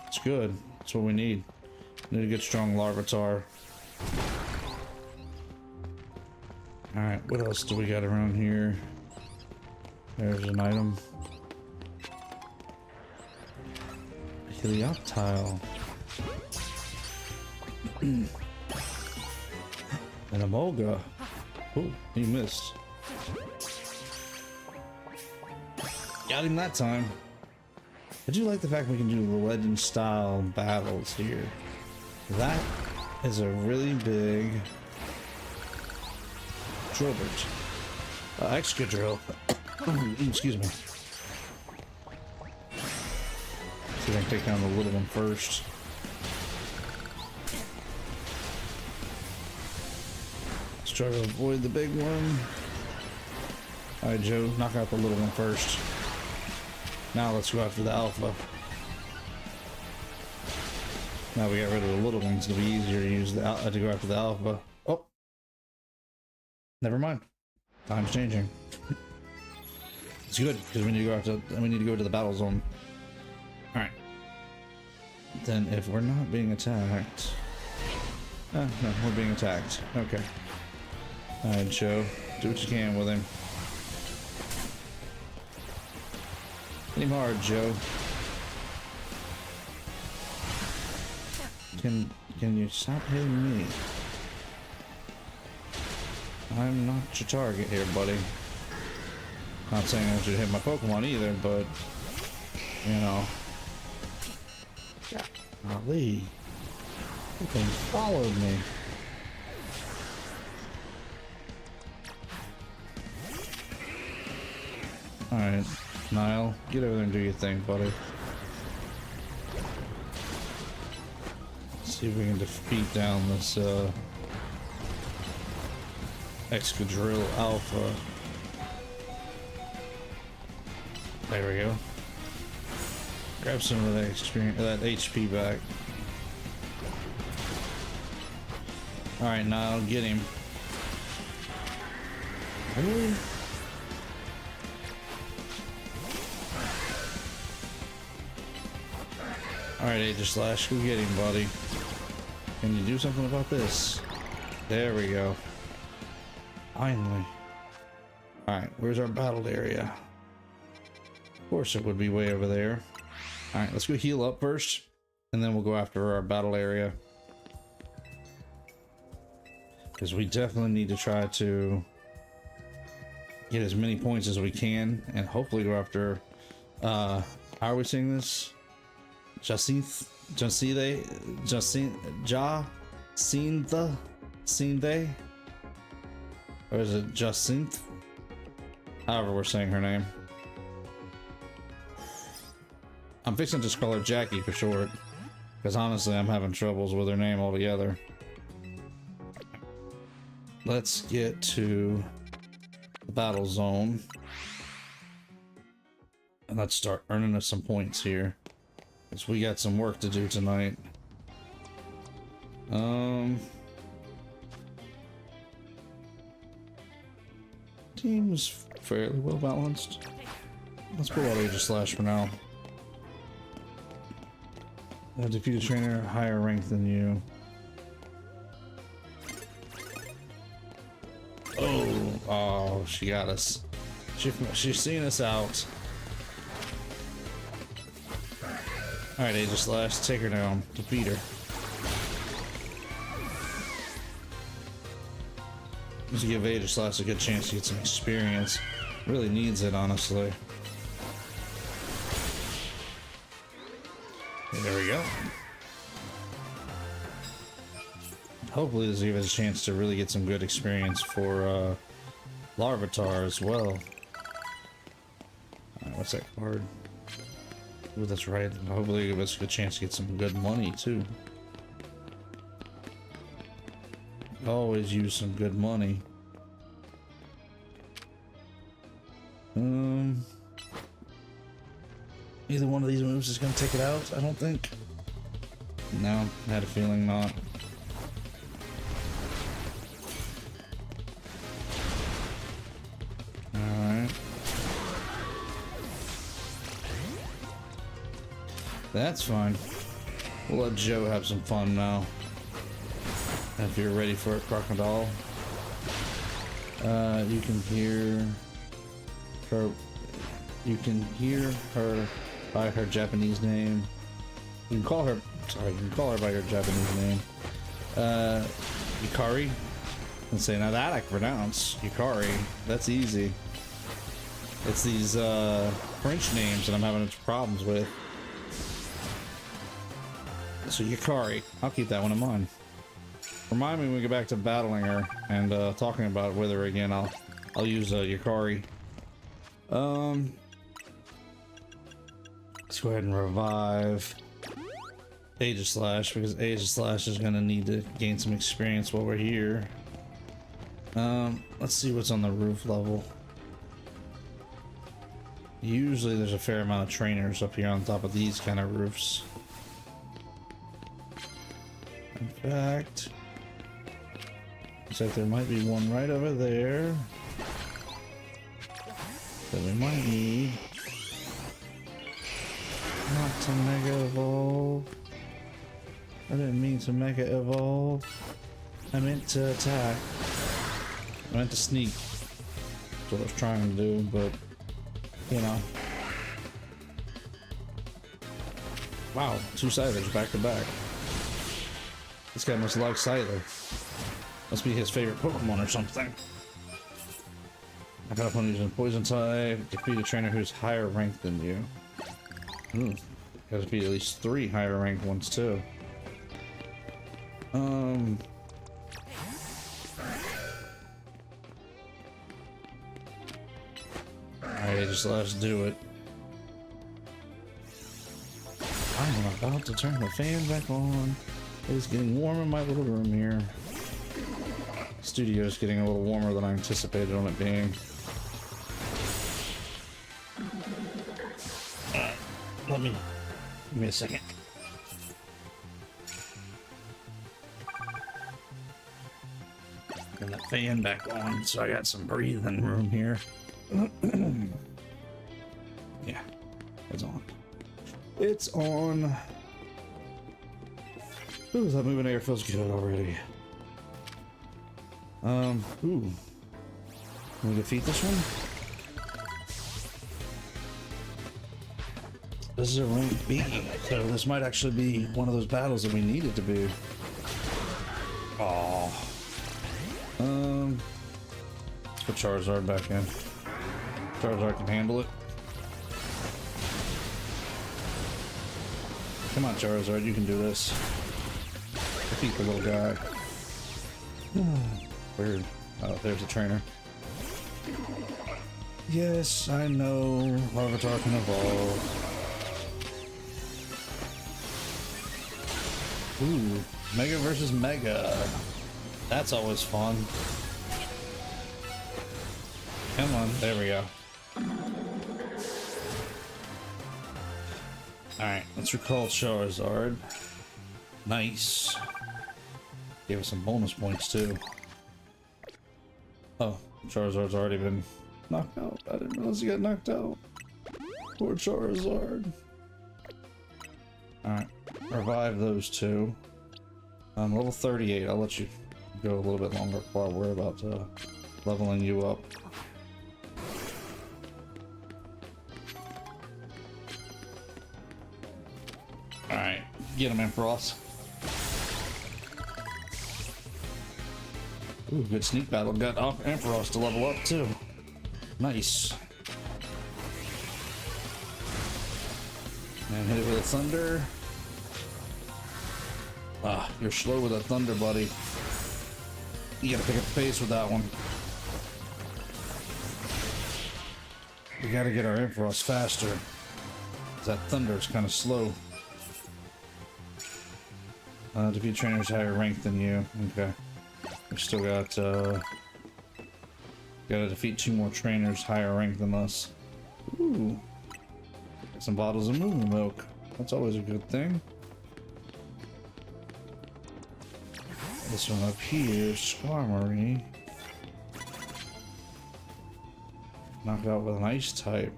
It's good. That's what we need. Need a good strong Larvitar. Alright, what else do we got around here? There's an item. A Helioptile. An Emolga. Oh, he missed. Got him that time. I do like the fact we can do the legend style battles here. That is a really big Drillbird. Extra drill. Excuse me. See if I can take down the little one first. Let's try to avoid the big one. Alright, Joe, knock out the little one first. Now let's go after the alpha. Now we got rid of the little ones, it'll be easier to use the to go after the alpha. Oh, never mind. Time's changing. It's good because we need to go after. We need to go to the battle zone. All right. Then, if we're not being attacked, no, we're being attacked. Okay. All right, Joe, do what you can with him. Hit him hard, Joe. Can you stop hitting me? I'm not your target here, buddy. Not saying I want you to hit my Pokemon either, but you know. Golly. You followed me. Alright, Niall, get over there and do your thing, buddy. Let's see if we can defeat down this Excadrill Alpha. There we go. Grab some of that experience, that HP back. Alright, Niall, get him. Really? Alright, Aegislash, go get him, buddy. Can you do something about this? There we go. Finally. Alright, where's our battle area? Of course it would be way over there. Alright, let's go heal up first, and then we'll go after our battle area. Because we definitely need to try to get as many points as we can, and hopefully go after, how are we saying this? Jacinthe? Or is it Jacinthe? However we're saying her name. I'm fixing to just call her Jackie for short, because honestly I'm having troubles with her name altogether. Let's get to the battle zone, and let's start earning us some points here, because we got some work to do tonight. Team's fairly well balanced. Let's pull out Aegislash for now. Defeat a trainer higher rank than you. Oh, she got us. She's seeing us out. Alright, Aegislash, take her down. Defeat her. Just give Aegislash a good chance to get some experience. Really needs it, honestly. There we go. Hopefully this will give us a chance to really get some good experience for Larvitar as well. What's that card? Ooh, that's right. Hopefully give us a good chance to get some good money too. Always use some good money. Either one of these moves is going to take it out, I don't think. No, I had a feeling not. Alright. That's fine. We'll let Joe have some fun now. If you're ready for a crocodile. You can hear her. You can hear her by her Japanese name. You can call her. Sorry, you can call her by her Japanese name. Yukari. And say, now that I can pronounce. Yukari. That's easy. It's these French names that I'm having problems with. So Yukari. I'll keep that one in mind. Remind me when we get back to battling her and talking about with her again. I'll use Yukari. Let's go ahead and revive Aegislash, because Aegislash is gonna need to gain some experience while we're here. Let's see what's on the roof level. Usually there's a fair amount of trainers up here on top of these kind of roofs. In fact, looks like there might be one right over there that we might need. Not to Mega Evolve. I didn't mean to Mega Evolve. I meant to attack. I meant to sneak. That's what I was trying to do, but you know. Wow, two Scythers back to back. This guy must like Scyther. Must be his favorite Pokemon or something. I got opponent using Poison type. Defeat a trainer who's higher ranked than you. Gotta be at least 3 higher ranked ones too. Alright, Alright, just let's do it. I'm about to turn the fan back on. It's getting warm in my little room here. Studio's getting a little warmer than I anticipated on it being. Give me a second. Turn that fan back on so I got some breathing room here. Yeah, it's on. It's on. Ooh, that moving air feels good already. Ooh. Can we defeat this one? This is a rank B, so this might actually be one of those battles that we need it to be. Oh. Let's put Charizard back in. Charizard can handle it. Come on, Charizard, you can do this. Defeat the little guy. Weird. Oh, there's a trainer. Yes, I know. Larvitar can evolve. Ooh, Mega versus Mega. That's always fun. Come on, there we go. Alright, let's recall Charizard. Nice. Gave us some bonus points too. Oh, Charizard's already been knocked out. I didn't realize he got knocked out. Poor Charizard. Alright, revive those two. Level 38, I'll let you go a little bit longer while we're about leveling you up. Alright, get him in, Frost. Ooh, good sneak battle. Got Ampharos to level up too. Nice. And hit it with a thunder. Ah, you're slow with a thunder, buddy. You gotta pick up the pace with that one. We gotta get our Ampharos faster. That thunder is kind of slow. Defeat trainers higher ranked than you. Okay. We still got, gotta defeat 2 more trainers higher ranked than us. Ooh. Got some bottles of moving milk. That's always a good thing. This one up here, Skarmory. Knock out with an ice type.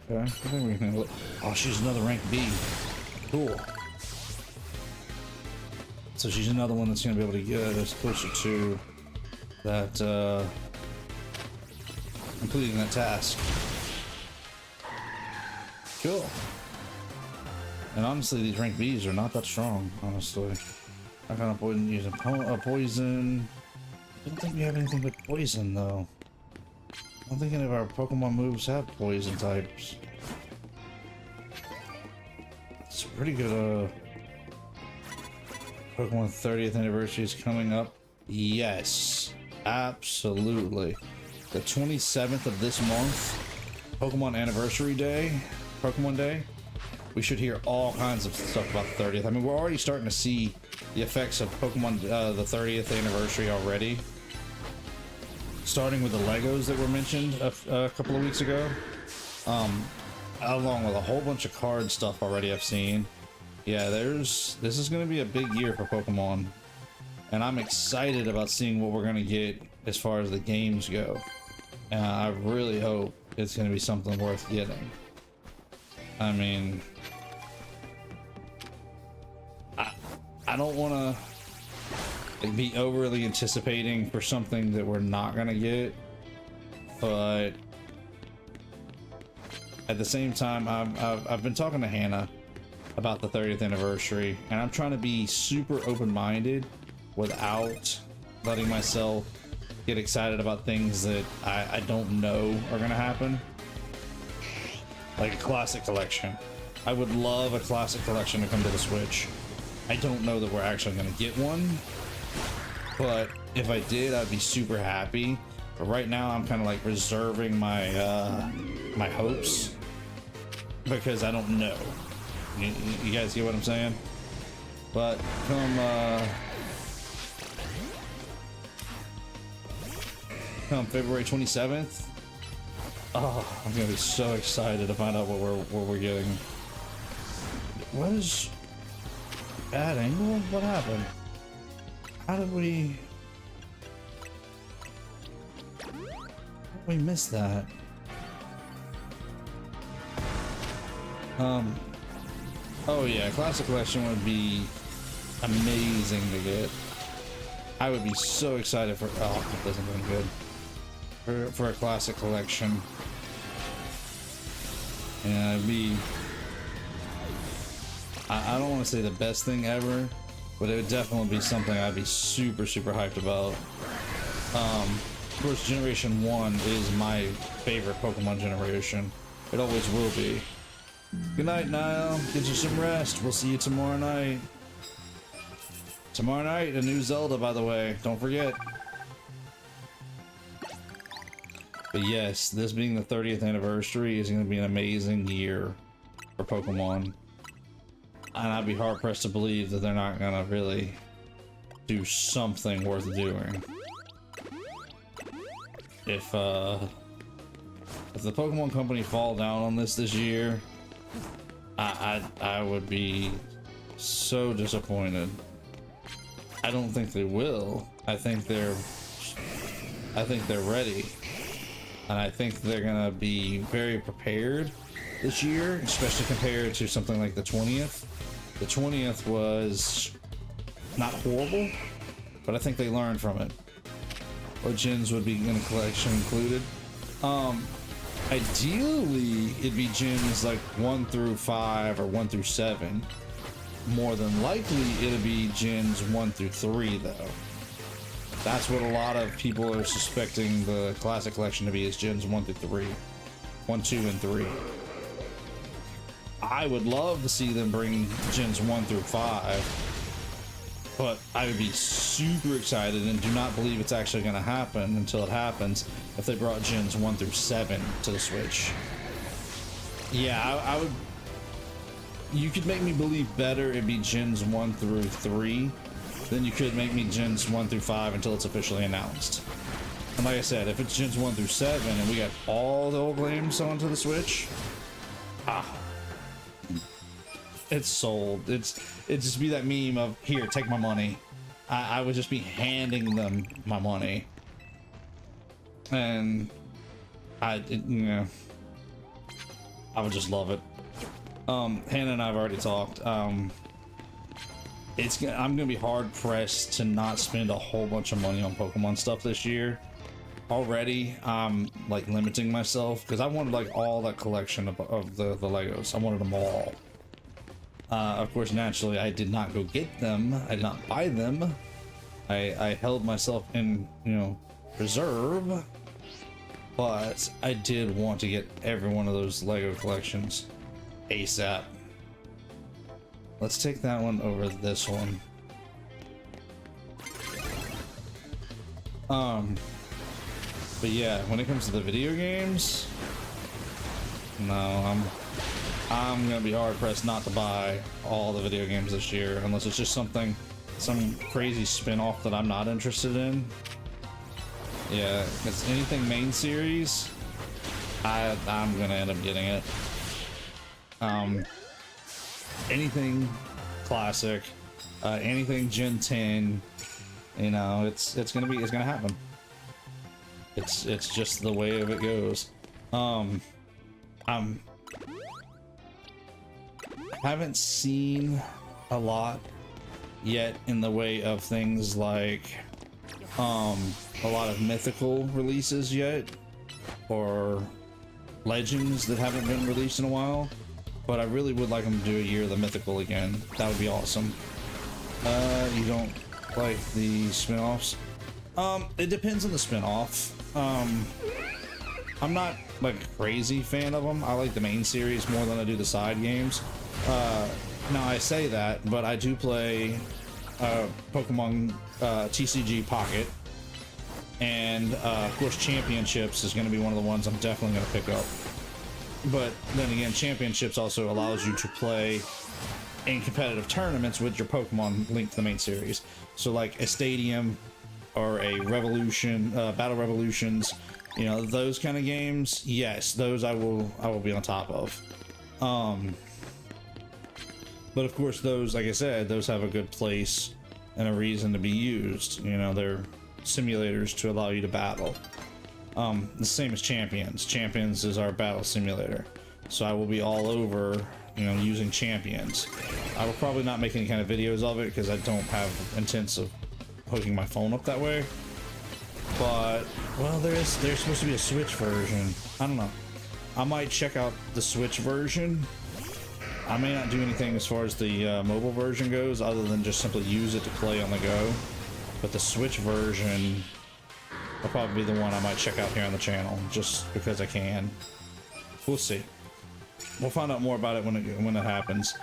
Okay, I think we can look. Oh, she's another rank B. Cool. So she's another one that's gonna be able to get us closer to that, completing that task. Cool. And honestly, these rank Bs are not that strong, honestly. I kind of poison using poison. I don't think we have anything but poison though. I don't think any of our Pokemon moves have poison types. It's pretty good. Pokemon 30th anniversary is coming up. Yes, absolutely. The 27th of this month, Pokemon Anniversary Day, Pokemon Day. We should hear all kinds of stuff about the 30th. I mean, we're already starting to see the effects of Pokemon, the 30th anniversary already. Starting with the Legos that were mentioned a couple of weeks ago. Along with a whole bunch of card stuff already I've seen. Yeah, this is going to be a big year for Pokemon. And I'm excited about seeing what we're going to get as far as the games go. And I really hope it's going to be something worth getting. I mean, I don't want to be overly anticipating for something that we're not going to get. But at the same time, I've been talking to Hannah about the 30th anniversary, and I'm trying to be super open-minded without letting myself get excited about things that I don't know are gonna happen. Like a classic collection. I would love a classic collection to come to the Switch. I don't know that we're actually gonna get one, but if I did, I'd be super happy. But right now I'm kind of like reserving my my hopes because I don't know. You guys get what I'm saying? But come February 27th, oh, I'm gonna be so excited to find out what we're getting. What is bad angle? What happened? How did we miss that? Oh yeah, classic collection would be amazing to get. I would be so excited for, oh, it doesn't look good. For a classic collection. And it'd be, I don't want to say the best thing ever, but it would definitely be something I'd be super hyped about. Of course, Generation 1 is my favorite Pokemon generation. It always will be. Good night, Niall. Get you some rest. We'll see you tomorrow night. Tomorrow night, a new Zelda, by the way. Don't forget. But yes, this being the 30th anniversary is going to be an amazing year for Pokemon. And I'd be hard-pressed to believe that they're not going to really do something worth doing. If the Pokemon Company fall down on this year, I would be so disappointed. I don't think they will. I think they're ready, and I think they're gonna be very prepared this year, especially compared to something like the 20th. The 20th was not horrible, but I think they learned from it. Or gens would be in the collection included. Ideally, it'd be gens like 1 through 5 or 1 through 7. More than likely, it'll be gens 1 through 3, though. That's what a lot of people are suspecting the classic collection to be, is gens 1 through 3. 1, 2, and 3. I would love to see them bring gens 1 through 5. But I would be super excited and do not believe it's actually going to happen until it happens if they brought gens 1 through 7 to the Switch. Yeah, I would. You could make me believe better it'd be gens 1 through 3 than you could make me gens 1 through 5 until it's officially announced. And like I said, if it's gens 1 through 7 and we got all the old games onto the Switch, it's sold. It'd just be that meme of, here, take my money. I would just be handing them my money, and you know, I would just love it. Hannah and I have already talked. I'm gonna be hard pressed to not spend a whole bunch of money on Pokemon stuff this year. Already, I'm like limiting myself because I wanted like all that collection of the Legos. I wanted them all. Of course, naturally, I did not go get them. I did not buy them. I held myself in, reserve. But I did want to get every one of those Lego collections ASAP. Let's take that one over this one. But yeah, when it comes to the video games, no, I'm gonna be hard pressed not to buy all the video games this year unless it's just some crazy spin-off that I'm not interested in. Yeah, if it's anything main series, I'm gonna end up getting it. Anything classic, anything Gen 10, it's gonna happen. It's just the way of it goes. Haven't seen a lot yet in the way of things like a lot of mythical releases yet, or legends that haven't been released in a while, but I really would like them to do a Year of the Mythical again. That would be awesome. You don't like the spin-offs? It depends on the spin-off. I'm not like a crazy fan of them. I like the main series more than I do the side games. Now I say that, but I do play Pokemon TCG Pocket, And of course, championships is going to be one of the ones I'm definitely going to pick up. But then again, championships also allows you to play in competitive tournaments with your Pokemon linked to the main series. So like a Stadium or a Revolution, Battle Revolutions, you know, those kind of games. Yes, those I will be on top of. But of course, those, like I said, those have a good place and a reason to be used. You know, they're simulators to allow you to battle. The same as Champions. Champions is our battle simulator. So I will be all over, you know, using Champions. I will probably not make any kind of videos of it because I don't have intents of hooking my phone up that way. But, well, there's supposed to be a Switch version. I don't know. I might check out the Switch version. I may not do anything as far as the mobile version goes, other than just simply use it to play on the go. But the Switch version will probably be the one I might check out here on the channel, just because I can. We'll see. We'll find out more about it when it happens.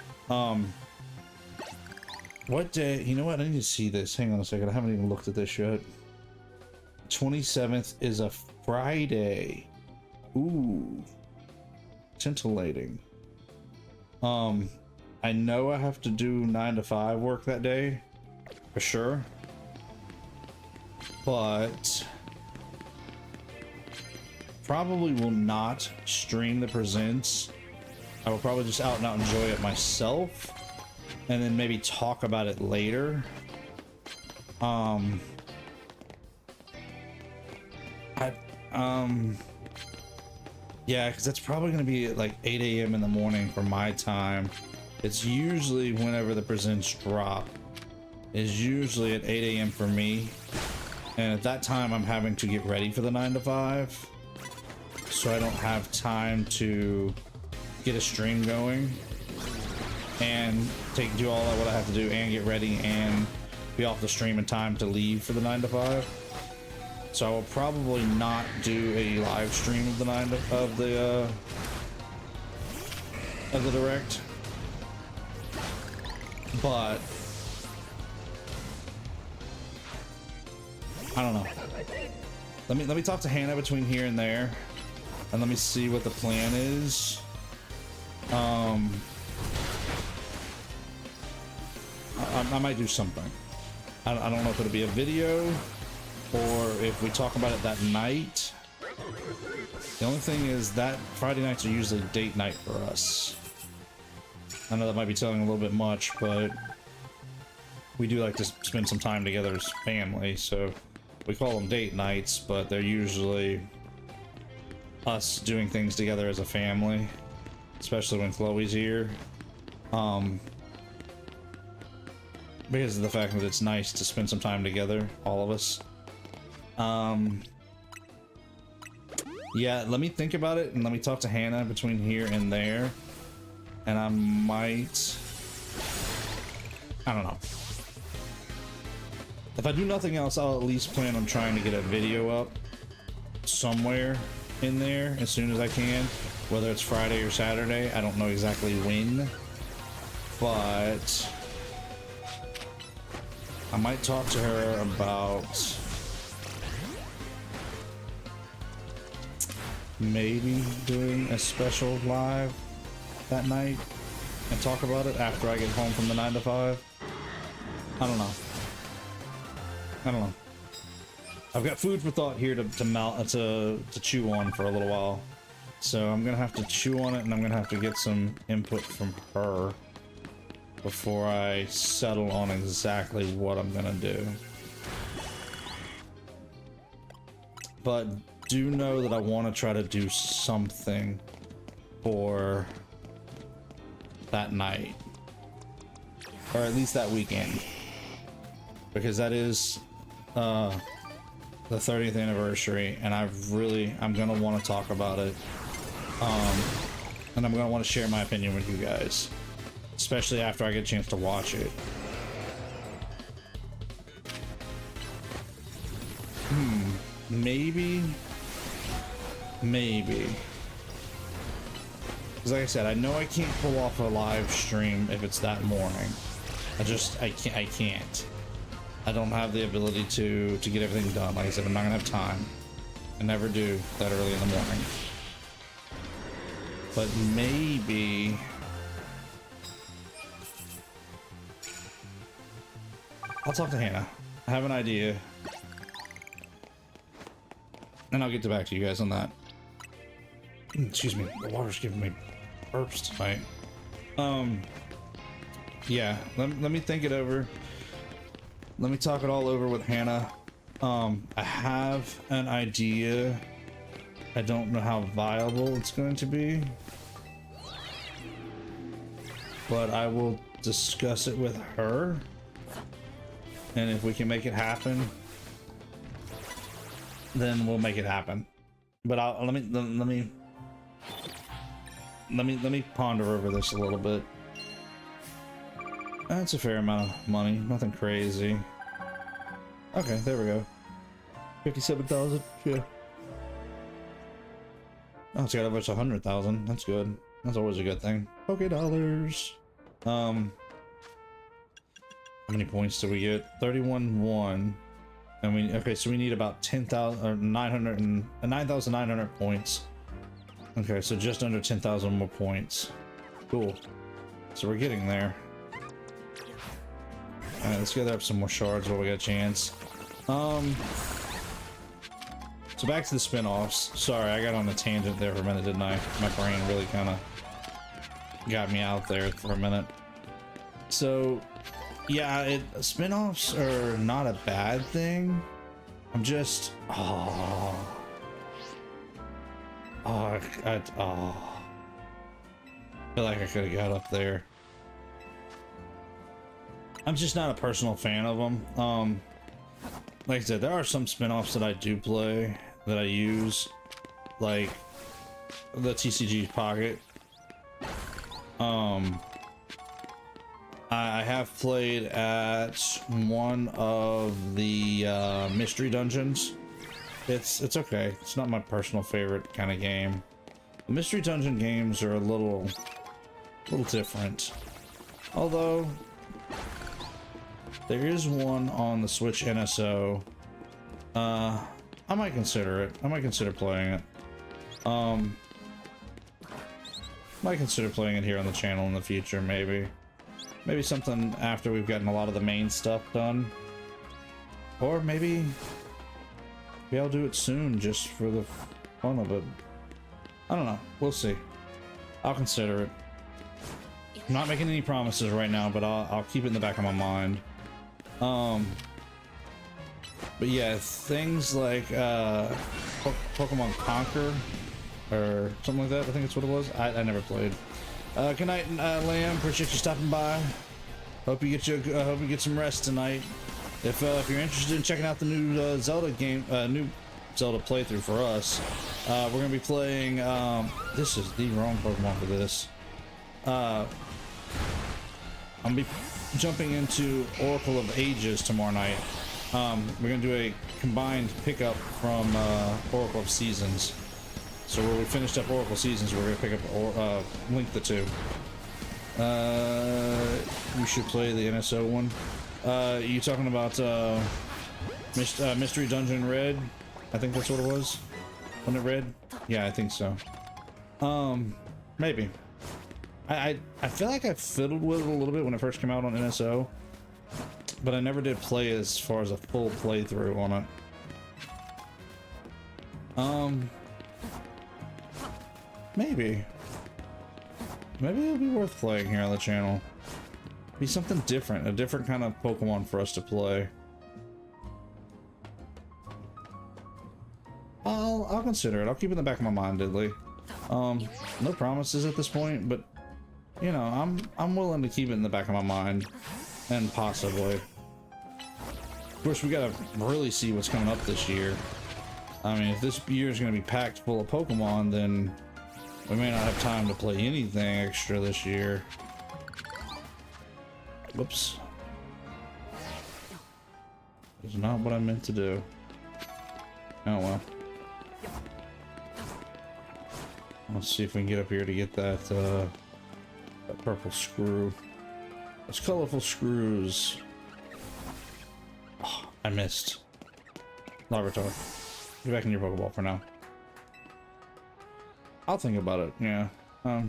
What day? You know what? I need to see this. Hang on a second. I haven't even looked at this yet. 27th is a Friday. Ooh, titillating. I know I have to do 9 to 5 work that day, for sure. But probably will not stream the presents. I will probably just out and out enjoy it myself, and then maybe talk about it later. Yeah, because that's probably going to be at like 8 a.m. in the morning for my time. It's usually whenever the presents drop. It's usually at 8 a.m. for me. And at that time, I'm having to get ready for the 9 to 5. So I don't have time to get a stream going and do all that what I have to do and get ready and be off the stream in time to leave for the 9 to 5. So I will probably not do a live stream of the direct, but I don't know. Let me talk to Hannah between here and there, and let me see what the plan is. I might do something. I don't know if it'll be a video or if we talk about it that night. The only thing is that Friday nights are usually date night for us. I know that might be telling a little bit much, but we do like to spend some time together as family, so we call them date nights, but they're usually us doing things together as a family, especially when Chloe's here. Because of the fact that it's nice to spend some time together, all of us. Yeah, let me think about it and let me talk to Hannah between here and there, and I might, I don't know. If I do nothing else, I'll at least plan on trying to get a video up somewhere in there as soon as I can, whether it's Friday or Saturday. I don't know exactly when, but I might talk to her about maybe doing a special live that night and talk about it after I get home from the 9 to 5. I don't know. I've got food for thought here to chew on for a little while, so I'm gonna have to chew on it, and I'm gonna have to get some input from her before I settle on exactly what I'm gonna do. But do know that I want to try to do something for that night, or at least that weekend, because that is the 30th anniversary, and I'm gonna want to talk about it, and I'm gonna want to share my opinion with you guys, especially after I get a chance to watch it. Maybe. Because like I said, I know I can't pull off a live stream if it's that morning. I can't. I don't have the ability to get everything done. Like I said, I'm not gonna have time. I never do that early in the morning. But maybe I'll talk to Hannah. I have an idea. And I'll get back to you guys on that. Excuse me, the water's giving me burps tonight. Yeah, let me think it over. Let me talk it all over with Hannah. I have an idea. I don't know how viable it's going to be, but I will discuss it with her, and if we can make it happen, then we'll make it happen. But let me ponder over this a little bit. That's a fair amount of money, nothing crazy. Okay, there we go. 57,000. Yeah. Oh, it's got over 100,000. That's good. That's always a good thing. Okay, dollars. How many points do we get? 31,1. And we okay, so we need about 10,000 or 9,900 points. Okay, so just under 10,000 more points. Cool. So we're getting there. All right, let's gather up some more shards while we got a chance. So back to the spin-offs. Sorry, I got on a tangent there for a minute, didn't I? My brain really kind of got me out there for a minute. So, yeah, spin-offs are not a bad thing. I'm just, I feel like I could have got up there. I'm just not a personal fan of them. Like I said, there are some spin-offs that I do play, that I use, like the TCG Pocket. I have played at one of the mystery dungeons. It's okay. It's not my personal favorite kind of game. The mystery dungeon games are a little different. Although there is one on the Switch NSO. I might consider it. I might consider playing it. Might consider playing it here on the channel in the future, maybe. Maybe something after we've gotten a lot of the main stuff done. Or maybe I'll do it soon just for the fun of it. I don't know. We'll see. I'll consider it. I'm not making any promises right now, but I'll keep it in the back of my mind. But yeah, things like Pokemon Conquer or something like that, I think that's what it was. I never played. Good night, Lamb. Appreciate you stopping by. Hope you get some rest tonight. If you're interested in checking out the new Zelda game, new Zelda playthrough for us, we're gonna be playing. This is the wrong Pokemon for this. I'm gonna be jumping into Oracle of Ages tomorrow night. We're gonna do a combined pickup from Oracle of Seasons. So where we finished up Oracle Seasons, we're gonna pick up Link the Two. We should play the NSO one. You talking about Mystery Dungeon Red? I think that's what it was. Wasn't it Red? Yeah, I think so. Maybe. I feel like I fiddled with it a little bit when it first came out on NSO, but I never did play as far as a full playthrough on it. Maybe it'll be worth playing here on the channel. Be something different, a different kind of Pokemon for us to play. I'll consider it. I'll keep it in the back of my mind, Diddley. No promises at this point, but you know, I'm willing to keep it in the back of my mind, and possibly. Of course, we gotta really see what's coming up this year. I mean, if this year is gonna be packed full of Pokemon, then we may not have time to play anything extra this year. Whoops. That's not what I meant to do. Oh well. Let's see if we can get up here to get that, that purple screw. Those colorful screws. I missed. Larvitar. Get back in your Pokeball for now. I'll think about it, yeah. Not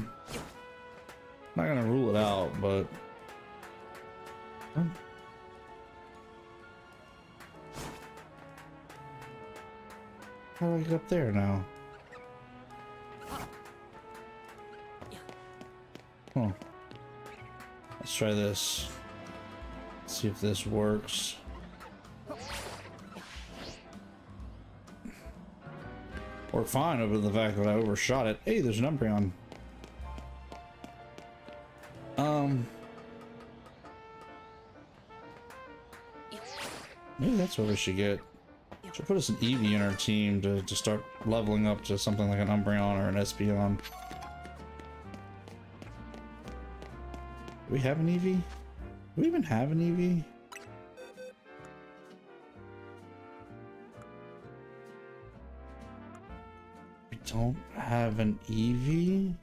gonna rule it out, but... How do I get up there now? Huh. Let's try this. See if this works. Worked fine over the fact that I overshot it. Hey, there's an Umbreon. Maybe that's what we should get. Should put us an Eevee in our team to start leveling up to something like an Umbreon or an Espeon. Do we have an Eevee? Do we even have an Eevee? We don't have an Eevee?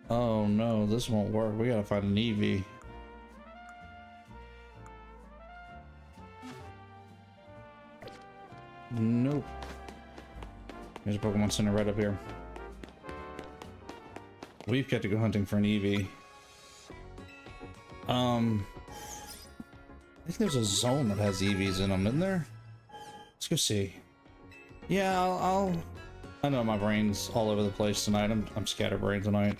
Oh no, this won't work. We gotta find an Eevee. Nope. There's a Pokemon Center right up here. We've got to go hunting for an Eevee. I think there's a zone that has Eevees in them, isn't there? Let's go see. Yeah, I know my brain's all over the place tonight. I'm scatterbrained tonight.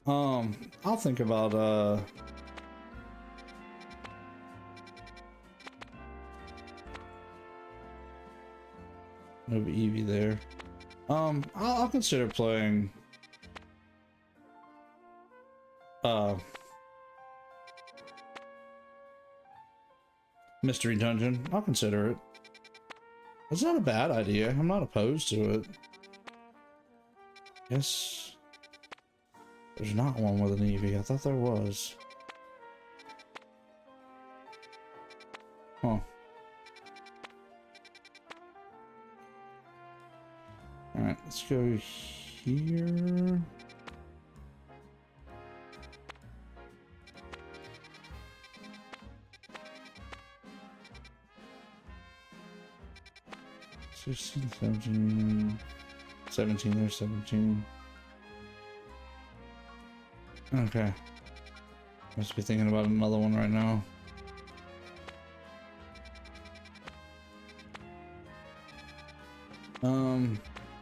I'll think about move Eevee there. I'll consider playing Mystery Dungeon. I'll consider it. It's not a bad idea. I'm not opposed to it. Yes. There's not one with an Eevee. I thought there was. Huh. Alright, let's go here. So 17, 17, there's 17. Okay. Must be thinking about another one right now.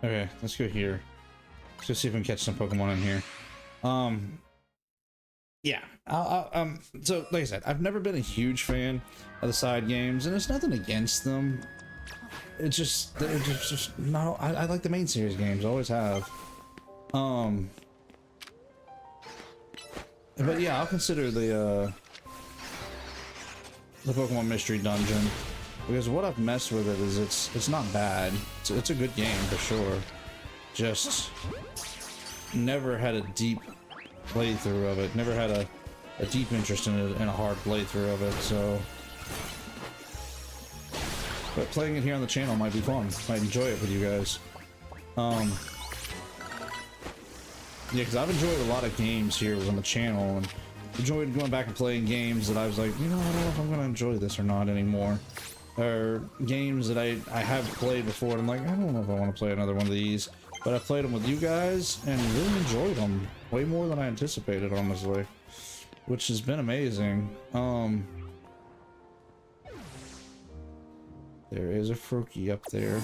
Okay, let's go here. Let's go see if we can catch some Pokemon in here. Yeah. So like I said, I've never been a huge fan of the side games, and it's nothing against them. It's just they're just not. I like the main series games. Always have. But yeah, I'll consider the Pokemon Mystery Dungeon, because what I've messed with it is it's not bad. It's a good game for sure. Just never had a deep playthrough of it. Never had a deep interest in it, in a hard playthrough of it. So, but playing it here on the channel might be fun. Might enjoy it with you guys. Yeah, because I've enjoyed a lot of games here on the channel, and enjoyed going back and playing games that I was like, you know, I don't know if I'm going to enjoy this or not anymore. Or games that I have played before, and I'm like, I don't know if I want to play another one of these. But I played them with you guys, and really enjoyed them. Way more than I anticipated, honestly. Which has been amazing. There is a Froakie up there.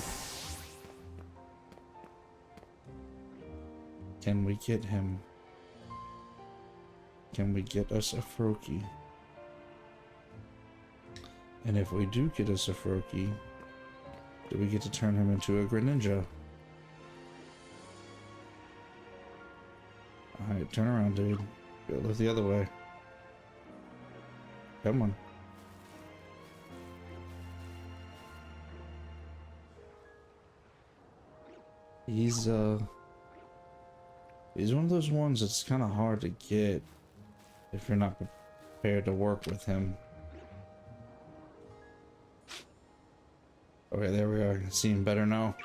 Can we get him? Can we get us a Froakie? And if we do get us a Froakie, do we get to turn him into a Greninja? Alright, turn around, dude. Go look the other way. Come on. He's one of those ones that's kind of hard to get if you're not prepared to work with him. Okay, there we are. I can see him better now.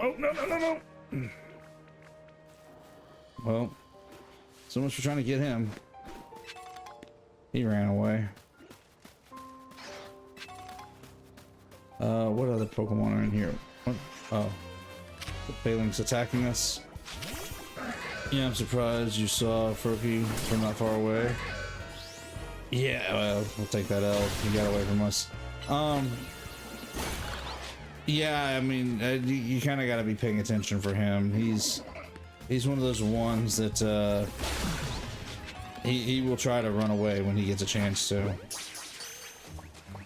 Oh, no, no, no, no! Well, so much for trying to get him. He ran away. What other Pokemon are in here? What? Oh, the Phaling's attacking us. Yeah, I'm surprised you saw Froakie from that far away. Yeah, well, we'll take that L. He got away from us. Yeah, I mean, you kind of got to be paying attention for him. He's one of those ones that he will try to run away when he gets a chance to.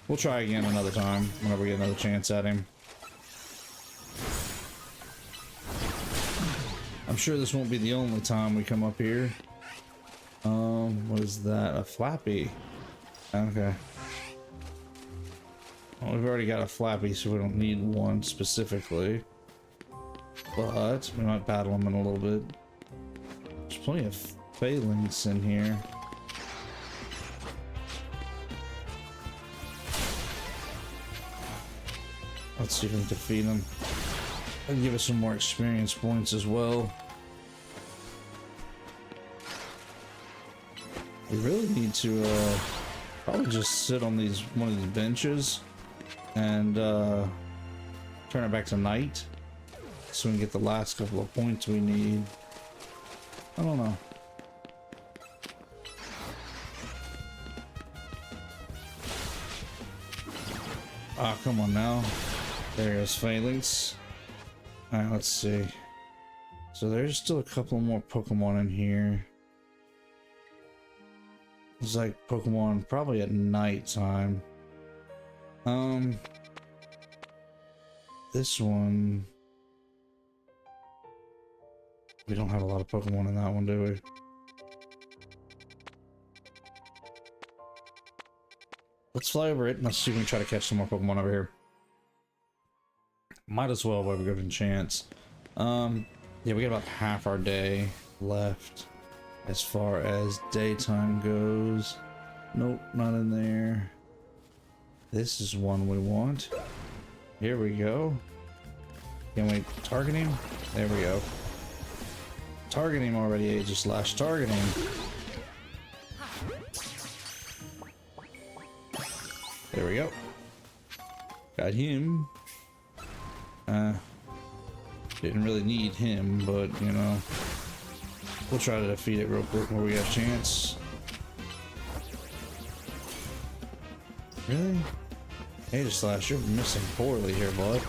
We'll try again another time whenever we get another chance at him. I'm sure this won't be the only time we come up here. What is that? A Flappy. Okay. Well, we've already got a Flappy, so we don't need one specifically. But we might battle him in a little bit. There's plenty of Phalings in here. Let's see if we can defeat him. That'll give us some more experience points as well. We really need to probably just sit on one of these benches and turn it back to night so we can get the last couple of points we need. I don't know. Ah, come on now. There's Phalings. Alright, let's see. So there's still a couple more Pokemon in here. It's like Pokemon probably at night time. This one, we don't have a lot of Pokemon in that one, do we? Let's fly over it and let's see if we can try to catch some more Pokemon over here. Might as well while we got a chance. Yeah, we got about half our day left as far as daytime goes. Nope, not in there. This is one we want. Here we go. Can we target him? There we go. Target him already, Aegis-Slash. Target him. There we go. Got him. Didn't really need him, but you know, we'll try to defeat it real quick when we have a chance. Really? Aegis-Slash, you're missing poorly here, bud.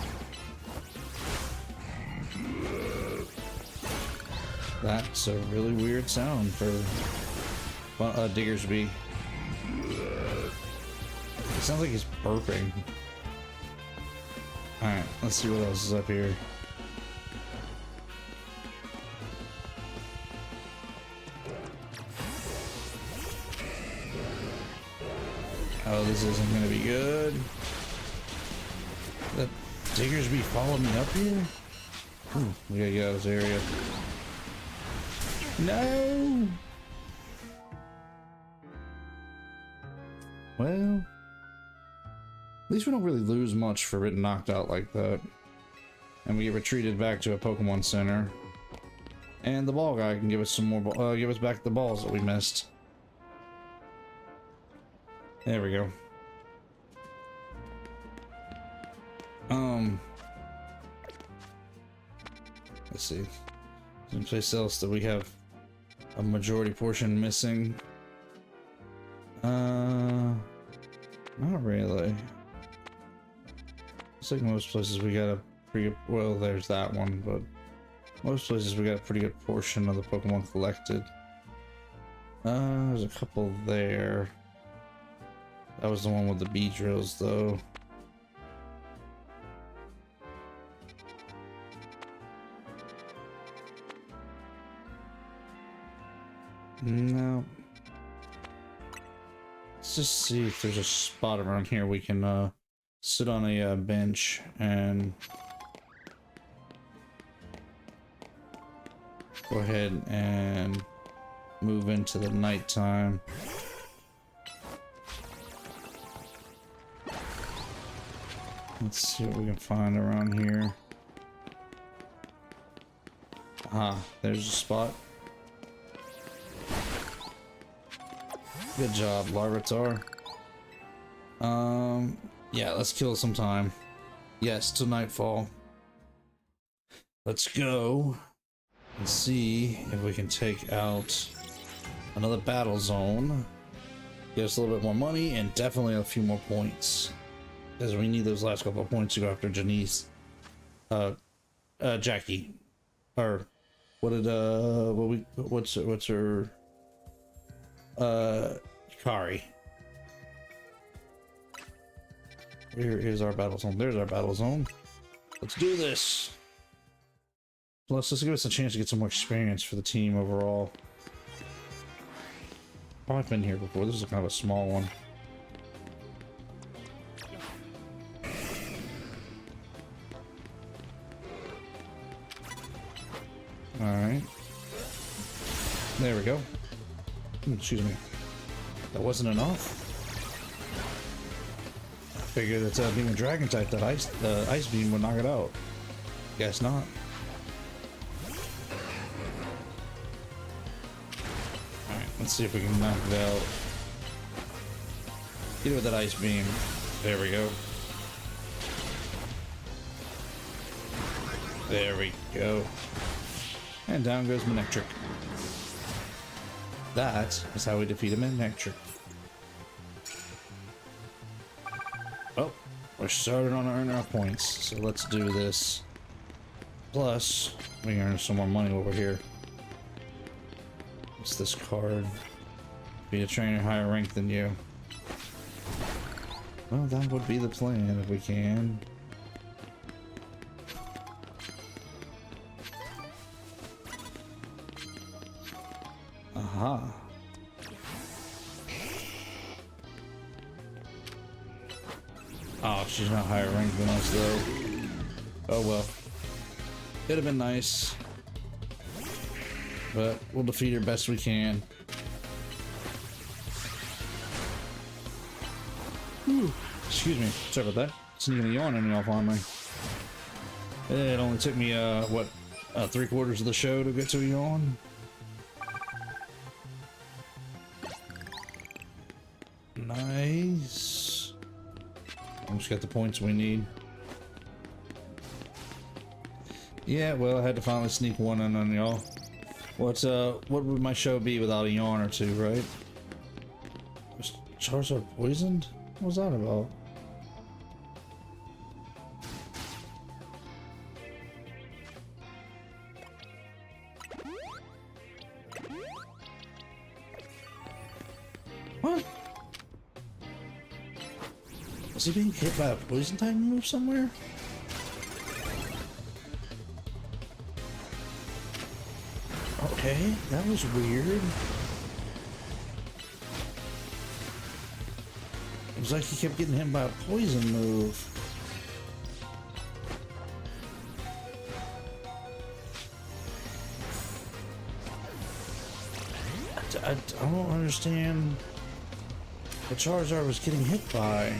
That's a really weird sound for Diggersby. It sounds like he's burping. Alright, let's see what else is up here. Oh, this isn't gonna be good. The Diggersby following me up here? Ooh, we gotta get out of this area. No! Well, at least we don't really lose much for getting knocked out like that. And we get retreated back to a Pokemon Center. And the ball guy can give us some more, give us back the balls that we missed. There we go. Let's see. Someplace else that we have a majority portion missing. Not really. It's like most places we got a pretty good, well, there's that one, but most places we got a pretty good portion of the Pokemon collected. There's a couple there. That was the one with the bee drills, though. No. Let's just see if there's a spot around here we can sit on a bench and go ahead and move into the nighttime. Let's see what we can find around here. Ah, there's a spot. Good job, Larvitar. Yeah, let's kill some time. Yes, till nightfall. Let's go and see if we can take out another battle zone. Get us a little bit more money and definitely a few more points. Because we need those last couple of points to go after Janice. Jackie. Or what did what's her Kari. Where is our battle zone? There's our battle zone. Let's do this. Plus, let's give us a chance to get some more experience for the team overall. Oh, I've been here before. This is kind of a small one. Alright. There we go. Excuse me. That wasn't enough? I figured that being a dragon type, that ice beam would knock it out. Guess not. Alright, let's see if we can knock it out. Get it with that ice beam. There we go. There we go. And down goes Manectric. That is how we defeat a Manectric. Oh, we're starting on earning our points, so let's do this. Plus, we can earn some more money over here. What's this card? Be a trainer higher rank than you. Well, that would be the plan if we can. Aha. Oh, she's not higher ranked than us though. Oh well. It'd have been nice. But we'll defeat her best we can. Whew. Excuse me. Sorry about that. Sneaking a yawn in off on me. It only took me, what, 3/4 of the show to get to a yawn? Nice. Almost got the points we need. Yeah, well, I had to finally sneak one in on y'all. What would my show be without a yawn or two, right? Was Charizard poisoned? What was that about? What? Was he being hit by a poison type move somewhere? Okay, that was weird. It was like he kept getting hit by a poison move. I don't understand what Charizard was getting hit by.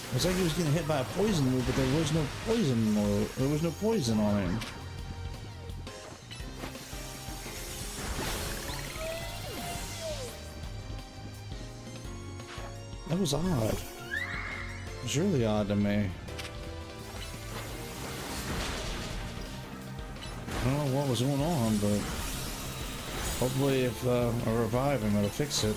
It was like he was getting hit by a poison move, but there was no poison move. There was no poison on him. That was odd. It was really odd to me. I don't know what was going on, but hopefully if I revive him, it'll fix it.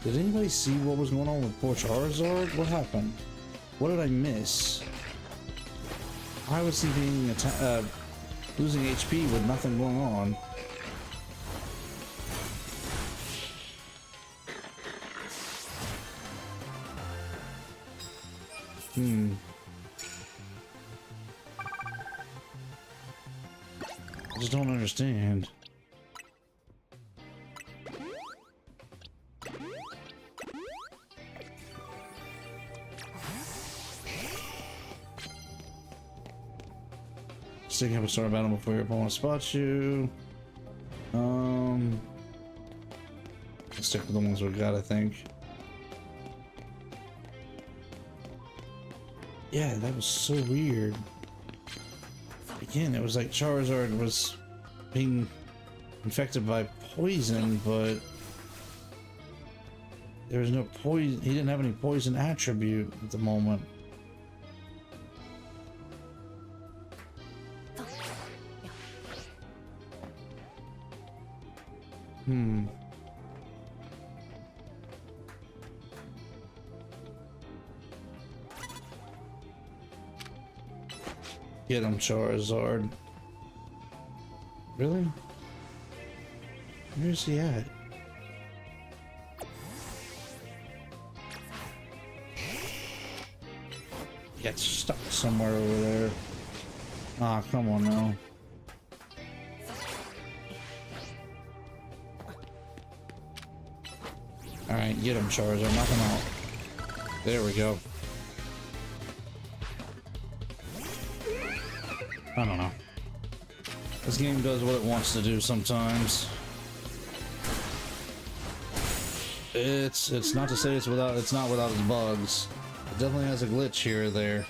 Did anybody see what was going on with poor Charizard? What happened? What did I miss? Why was he being losing HP with nothing going on? I just don't understand. Sticking up a start battle before your opponent spots you. Let's stick with the ones we got, I think. Yeah, that was so weird. He Again, it was like Charizard was being infected by poison, but there was no poison. He didn't have any poison attribute at the moment. Get him, Charizard. Really? Where's he at? He got stuck somewhere over there. Ah, come on now. Alright, get him, Charizard. Knock him out. There we go. I don't know. This game does what it wants to do sometimes. It's not to say it's not without its bugs. It definitely has a glitch here or there.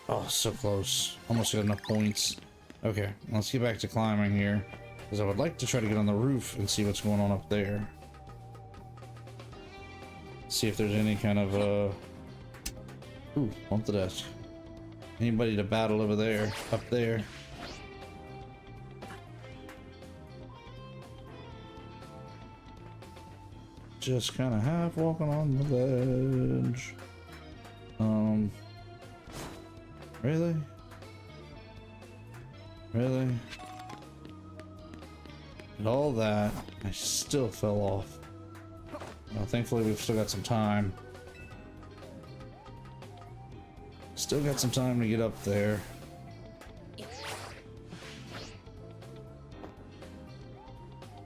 Oh, so close. Almost got enough points. Okay, let's get back to climbing here. Because I would like to try to get on the roof and see what's going on up there. See if there's any kind of ooh, bump the desk. Anybody to battle over there, up there. Just kind of half walking on the ledge. Really? Really? And all that, I still fell off. Well, thankfully we've still got some time. Still got some time to get up there.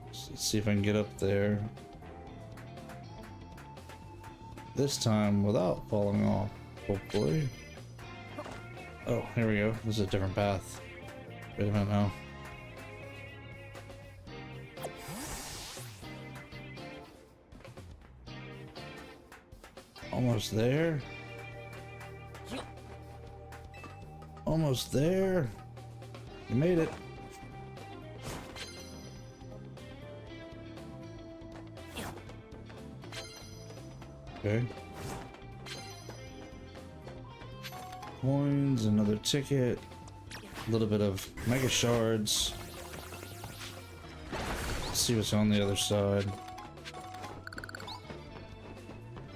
Let's see if I can get up there. This time without falling off, hopefully. Oh, here we go. This is a different path. Wait a minute now. Almost there. Almost there. You made it. Okay. Coins, another ticket, a little bit of mega shards. Let's see what's on the other side.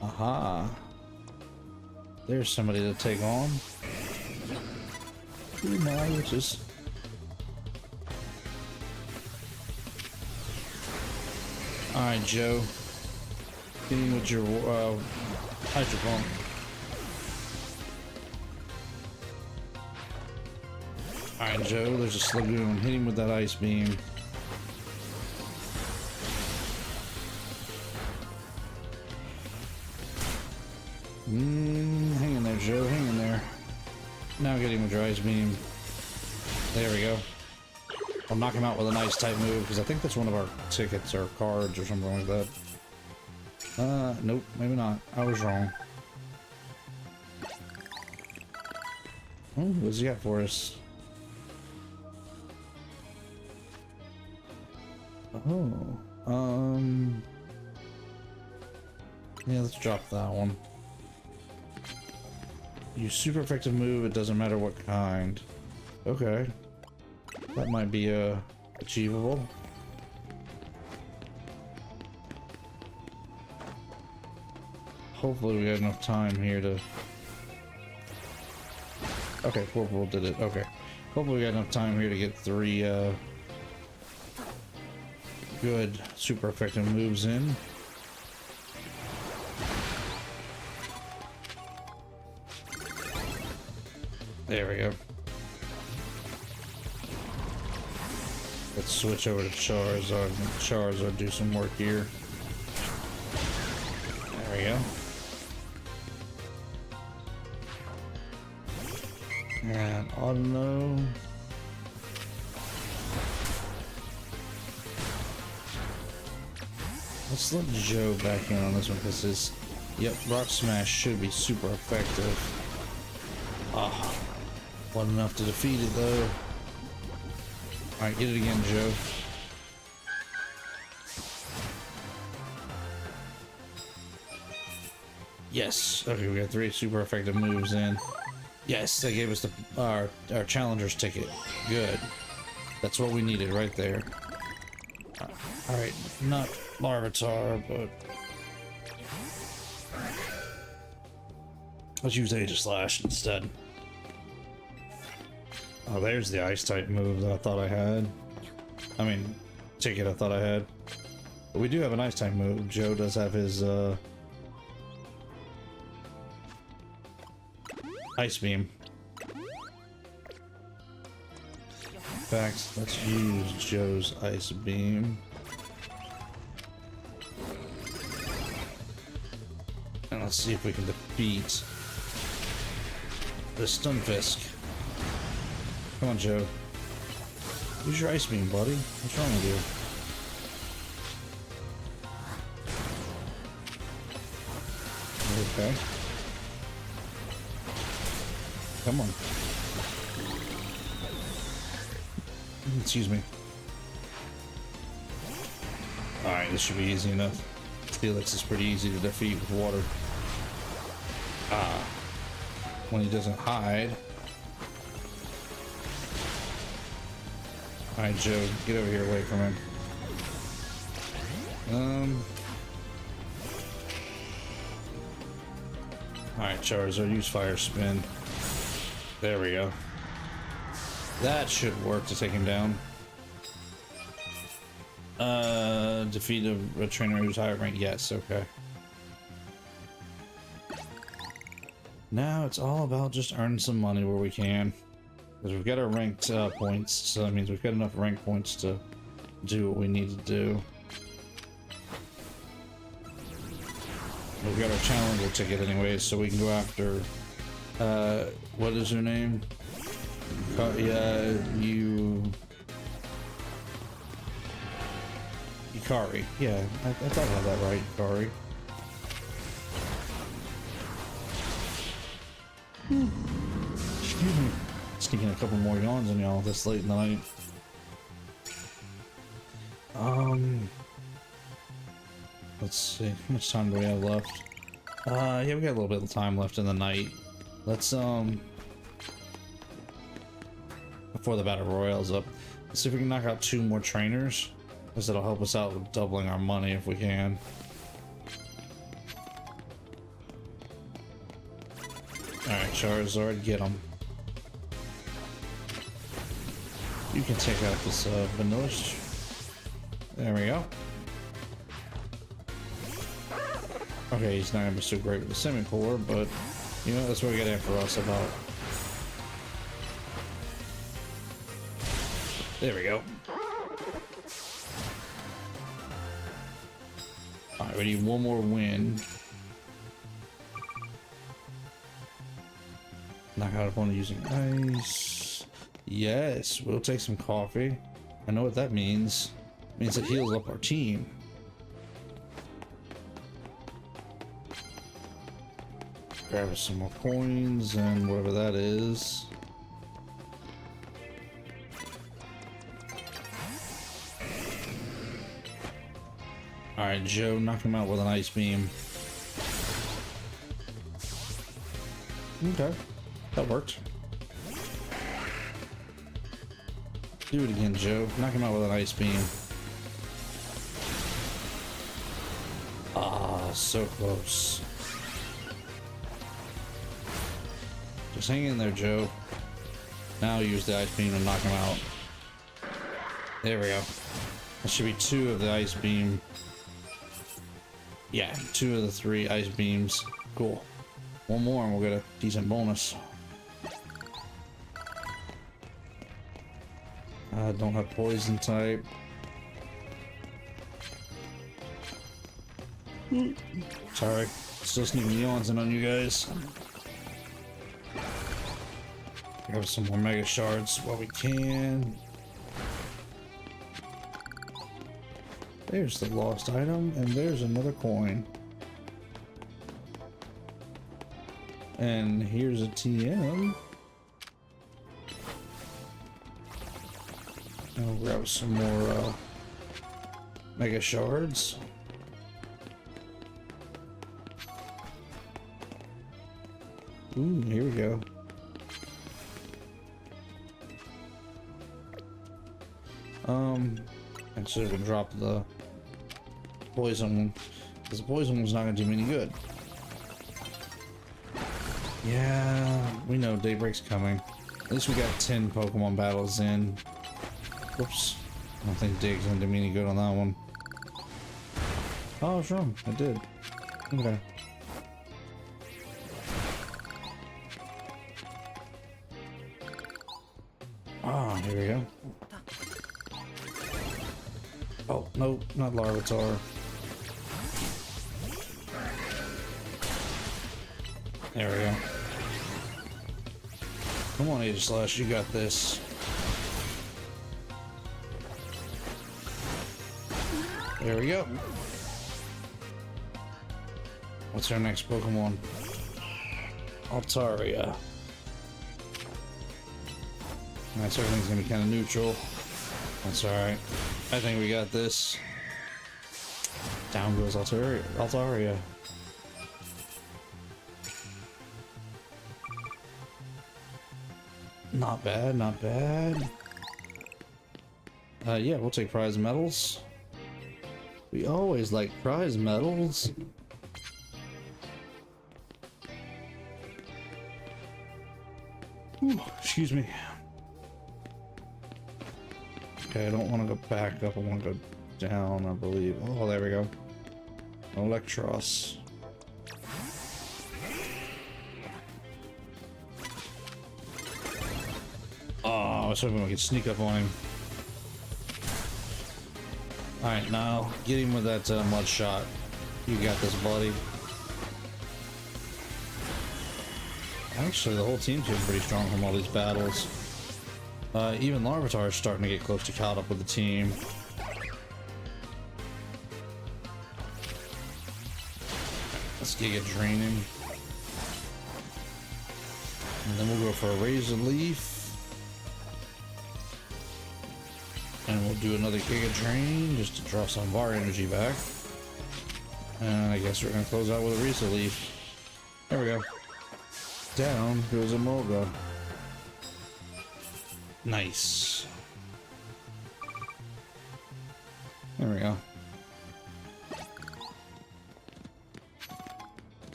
Aha. There's somebody to take on. Who knows? Alright, Joe. Getting with your Hydro Pump. Alright, Joe, there's a Slagoon. Hit him with that Ice Beam. Hang in there, Joe. Hang in there. Now get him with your Ice Beam. There we go. I'll knock him out with an Ice type move, because I think that's one of our tickets or cards or something like that. Nope, maybe not. I was wrong. Oh, what's he got for us? Oh, yeah, let's drop that one. Use super effective move, it doesn't matter what kind. Okay. That might be, achievable. Hopefully we got enough time here to... Okay, Purple did it. Okay. Hopefully we got enough time here to get 3, good super effective moves in. There we go. Let's switch over to Charizard and Charizard do some work here. There we go. And Autono. Let's let Joe back in on this one because his, yep, Rock Smash should be super effective. Ah, wasn't enough to defeat it though. Alright, get it again, Joe. Yes. Okay, we got 3 super effective moves in. Yes, they gave us our challenger's ticket. Good. That's what we needed right there. Alright, not Larvitar, but let's use Aegislash instead. Oh, there's the ice type move that I thought I had. I mean, ticket I thought I had. But we do have an ice type move. Joe does have his ice beam. In fact, let's use Joe's ice beam. And let's see if we can defeat the Stunfisk. Come on, Joe. Use your ice beam, buddy. What's wrong with you? Okay. Come on. Excuse me. Alright, this should be easy enough. Felix is pretty easy to defeat with water. Ah. When he doesn't hide. Alright, Joe, get over here away from him. Alright, Charizard, use Fire Spin. There we go. That should work to take him down. Defeat a trainer who's higher rank. Yes, okay. Now it's all about just earning some money where we can. Because we've got our ranked points, so that means we've got enough rank points to do what we need to do. We've got our challenger ticket anyways, so we can go after what is her name? Yukari. Yeah, I thought I had that right, Yukari. Excuse me. Sneaking a couple more yawns on y'all this late in the night. Let's see, how much time do we have left? Yeah, we got a little bit of time left in the night. Let's before the battle royale's up, let's see if we can knock out 2 more trainers, because that'll help us out with doubling our money if we can. Alright, Charizard, get him. You can take out this Vanillish. There we go. Okay, he's not gonna be so great with the Semi-Core, but you know, that's what we got after us about. There we go. Alright, we need 1 more win. Knock out opponent using ice. Yes, we'll take some coffee. I know what that means. It means it heals up our team. Grab us some more coins and whatever that is. Alright, Joe, knock him out with an ice beam. Okay, that worked. Do it again, Joe. Knock him out with an ice beam. Ah, so close. Just hang in there, Joe. Now use the ice beam to knock him out. There we go. That should be 2 of the ice beam. Yeah, 2 of the 3 ice beams. Cool. 1 more and we'll get a decent bonus. I don't have poison type. Sorry, still sneaking yawns in on you guys. Grab some more mega shards while we can. There's the lost item, and there's another coin. And here's a TM. I'll grab some more Mega Shards. Ooh, here we go. I should have dropped the poison one, because the poison one's not gonna do me any good. Yeah, we know Daybreak's coming. At least we got 10 Pokemon battles in. Whoops. I don't think Dig's gonna do me any good on that one. Oh, I was wrong. I did. Okay. Ah, here we go. Oh, no, not Larvitar. There we go. Come on, Aegislash, you got this. There we go. What's our next Pokemon? Altaria. That's everything's gonna be kind of neutral. That's alright. I think we got this. Down goes Altaria. Not bad, not bad. Yeah, we'll take prize medals. We always like prize medals. Ooh, excuse me. Okay, I don't want to go back up. I want to go down, I believe. Oh, there we go. Electros. Oh, I was hoping we could sneak up on him. Alright, now get him with that mud shot. You got this, buddy. Actually, the whole team's getting pretty strong from all these battles. Even Larvitar is starting to get close to caught up with the team. Let's Giga Drain him. And then we'll go for a Razor Leaf. And we'll do another Giga Drain just to draw some of our energy back. And I guess we're going to close out with a Razor Leaf. There we go. Down goes a Moga. Nice. There we go.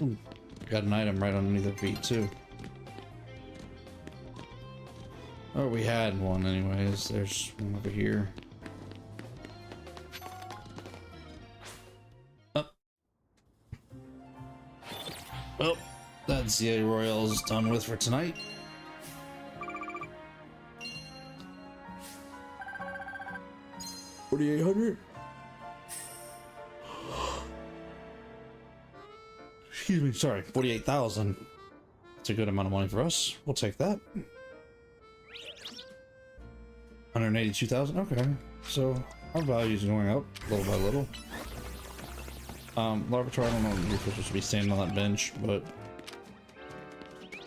Ooh, got an item right underneath the feet too. Oh, we had one anyways. There's one over here. Oh. Well, that's the Royals done with for tonight. $4,800. Excuse me, sorry, 48,000. That's a good amount of money for us. We'll take that. 182,000. Okay, so our value is going up little by little. Larvitar, I don't know if you're supposed to be standing on that bench, but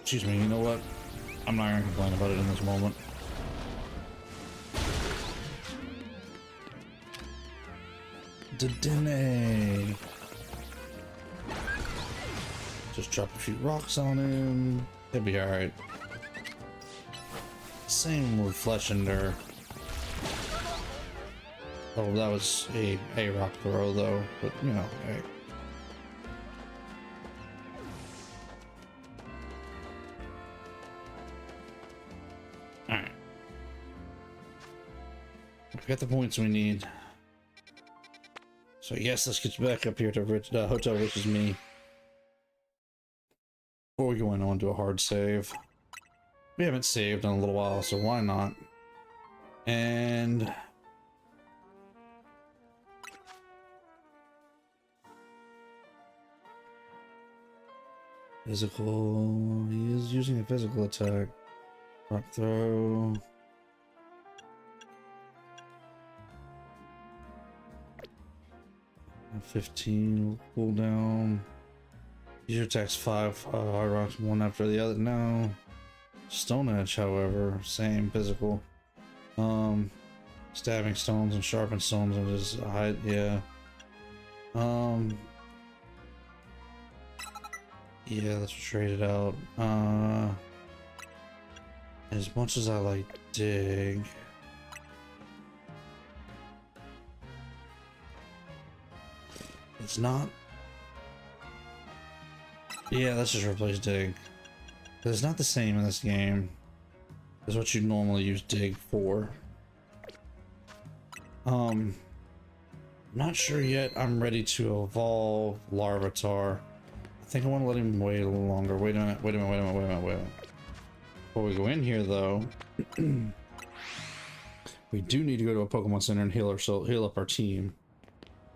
excuse me, you know what? I'm not gonna complain about it in this moment. Dedenne. Just drop a few rocks on him. He'll be alright. Same with Fleshender. Oh, that was a rock throw though, but you know, hey. Alright. We got the points we need. So yes, let's get back up here to Hotel Rich is Me. Before we go on to a hard save. We haven't saved in a little while, so why not? And physical. He is using a physical attack. Rock throw. 15 will cool down. User attacks 5 hard rocks, one after the other. No. Stone Edge, however, same physical. Stabbing stones and sharpened stones and just hide. Yeah. Yeah, let's trade it out. As much as I like dig, it's not. Yeah, let's just replace dig. It's not the same in this game as what you normally use dig for. Not sure yet. I'm ready to evolve Larvitar. I think I want to let him wait a little longer. Wait a minute. Before we go in here, though, we do need to go to a Pokemon Center and heal up our team.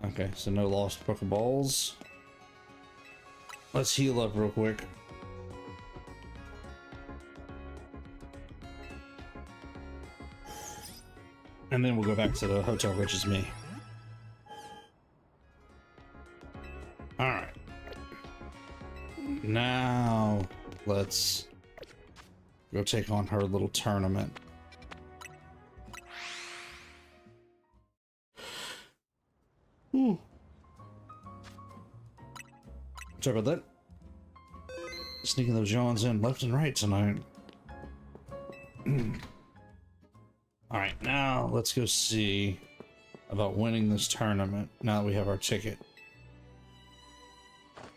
Okay, so no lost Pokeballs. Let's heal up real quick. And then we'll go back to the hotel, which is me. Alright. Now, let's go take on her little tournament. Ooh. Sorry about that. Sneaking those yawns in left and right tonight. Alright, now let's go see about winning this tournament now that we have our ticket.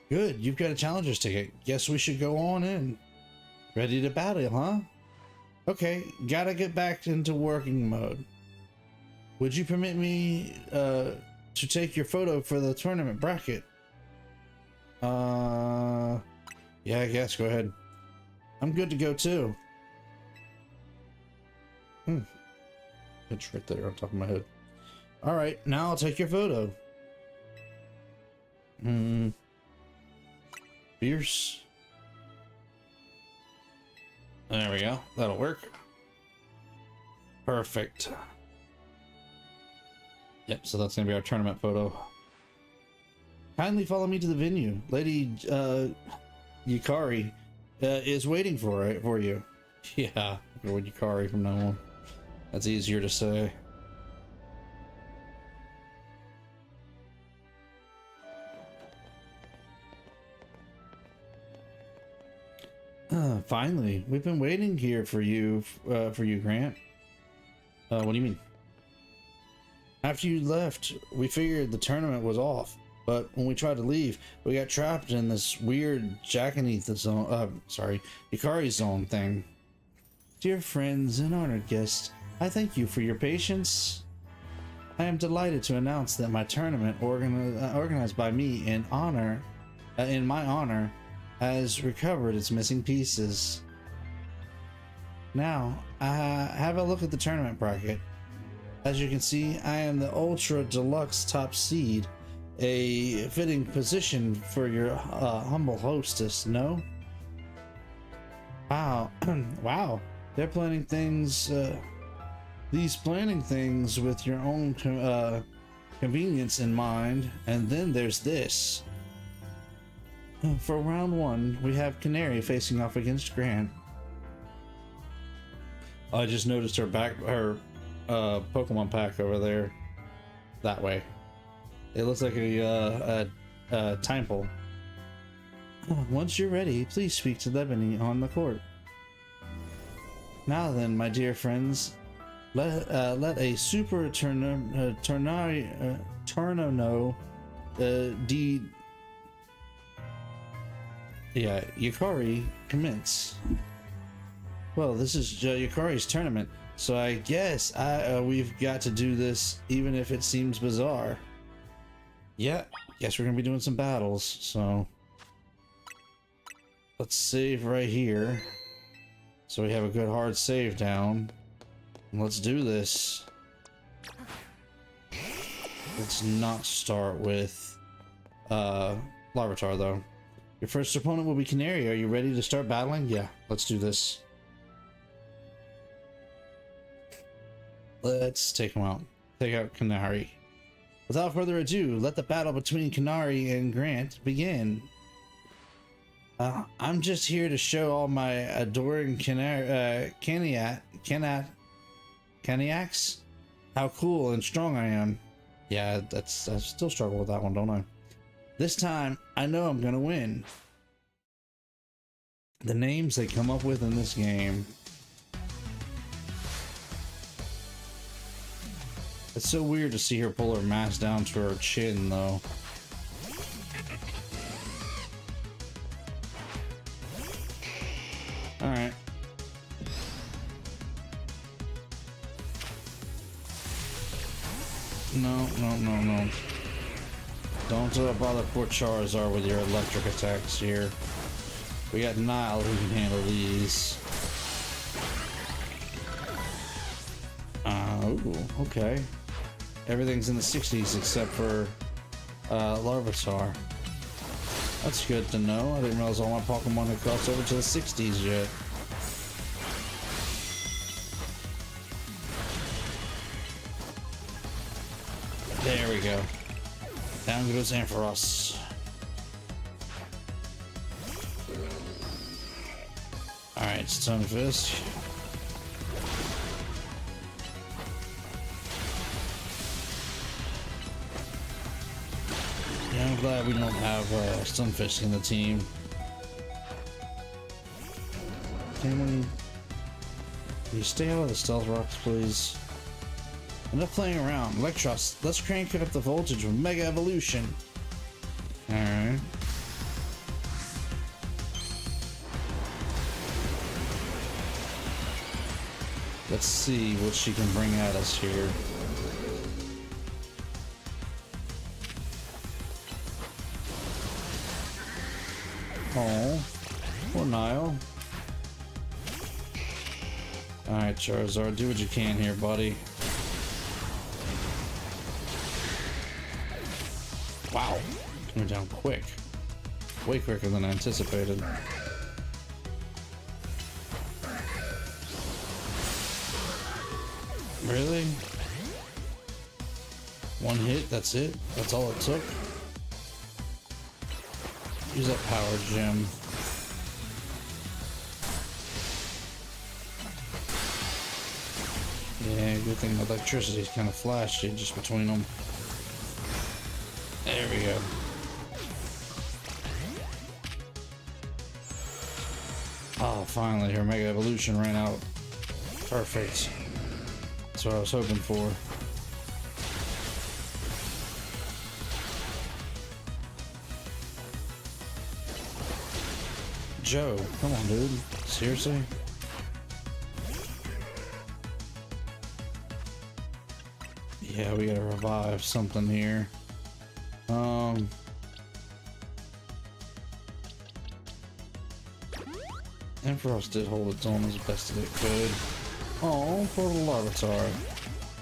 Good, you've got a challenger's ticket. Guess we should go on in. Ready to battle, huh? Okay, gotta get back into working mode. Would you permit me to take your photo for the tournament bracket? Yeah, I guess, go ahead. I'm good to go too. It's right there on top of my head. Alright, now I'll take your photo. Fierce. There we go. That'll work. Perfect. Yep, so that's gonna be our tournament photo. Kindly follow me to the venue. Lady Yukari is waiting for you. Yeah, go with Yukari from now on. That's easier to say. Finally, we've been waiting here for you, Grant. What do you mean? After you left, we figured the tournament was off, but when we tried to leave, we got trapped in this weird Jacinthe zone. Yukari zone thing. Dear friends and honored guests, I thank you for your patience. I am delighted to announce that my tournament, organized by me in my honor, has recovered its missing pieces. Now, have a look at the tournament bracket. As you can see, I am the Ultra Deluxe top seed, a fitting position for your humble hostess, no? Wow, wow, they're planning things, planning things with your own convenience in mind, and then there's this. For round 1, we have Canary facing off against Grant. I just noticed her Pokemon pack over there. That way. It looks like a Temple. Once you're ready, please speak to Lebony on the court. Now then, my dear friends, let a Super Yukari commence. Well, this is Yukari's tournament, so I guess we've got to do this even if it seems bizarre. Yeah, guess we're gonna be doing some battles, so let's save right here so we have a good hard save down. Let's do this. Let's not start with Larvitar though. Your first opponent will be Canary. Are you ready to start battling? Yeah, let's do this. Let's take him out. Take out Canary. Without further ado, let the battle between Canary and Grant begin. I'm just here to show all my adoring Caniacs how cool and strong I am. Yeah, I still struggle with that one, don't I? This time, I know I'm gonna win. The names they come up with in this game. It's so weird to see her pull her mask down to her chin, though. Alright. No. Don't bother poor Charizard with your electric attacks here. We got Nile who can handle these. Ooh, okay. Everything's in the 60s except for Larvitar. That's good to know. I didn't realize all my Pokemon had crossed over to the 60s yet. There we go. Down goes Ampharos. Alright, Stunfisk. Yeah, I'm glad we don't have Stunfisk in the team. Can you stay out of the Stealth Rocks, please? Enough playing around. Electros, let's crank up the voltage with Mega Evolution. Alright. Let's see what she can bring at us here. Oh, poor Nile. Alright, Charizard, do what you can here, buddy. Wow, coming down quick. Way quicker than I anticipated. Really? One hit, that's it? That's all it took? Use that power gem. Yeah, good thing the electricity is kind of flashy just between them. There we go. Oh, finally, her Mega Evolution ran out. Perfect. That's what I was hoping for. Joe, come on, dude. Seriously? Yeah, we gotta revive something here. Ampharos did hold its own as best as it could. Oh, poor little Larvitar.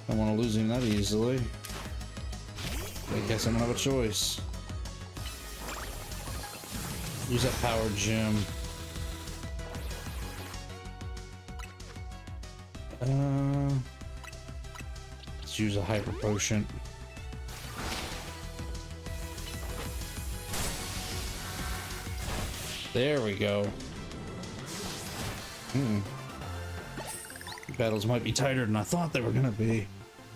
Don't want to lose him that easily. I guess I don't have a choice. Use that power gem. Let's use a hyper potion. There we go. Battles might be tighter than I thought they were gonna be,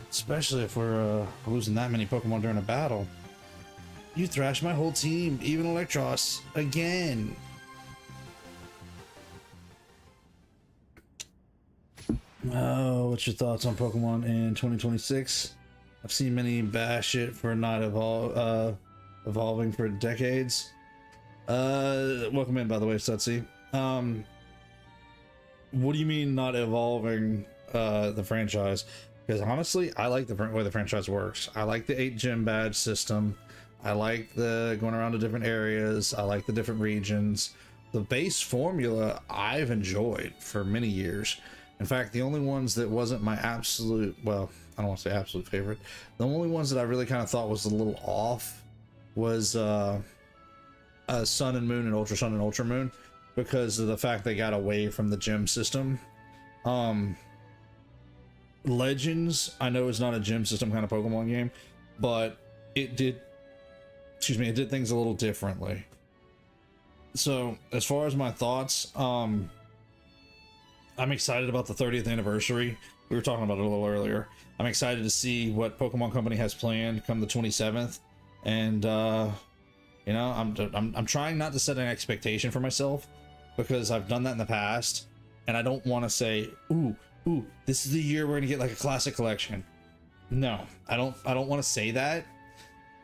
especially if we're losing that many Pokemon during a battle. You thrashed my whole team, even Electros, again. Oh, what's your thoughts on Pokemon in 2026? I've seen many bash it for not evolving for decades. Welcome in, by the way, Sutsy. What do you mean not evolving the franchise? Because honestly, I like the way the franchise works. I like the 8 gym badge system. I like the going around to different areas. I like the different regions. The base formula I've enjoyed for many years. In fact, the only ones that wasn't my absolute, well, I don't want to say absolute favorite. The only ones that I really kind of thought was a little off was Sun and Moon and Ultra Sun and Ultra Moon, because of the fact they got away from the gym system. Legends, I know is not a gym system kind of Pokemon game, but it did, excuse me, it did things a little differently. So as far as my thoughts, I'm excited about the 30th anniversary. We were talking about it a little earlier. I'm excited to see what Pokemon Company has planned come the 27th, and you know, I'm trying not to set an expectation for myself, because I've done that in the past, and I don't want to say, ooh, this is the year we're gonna get like a classic collection. No, I don't want to say that,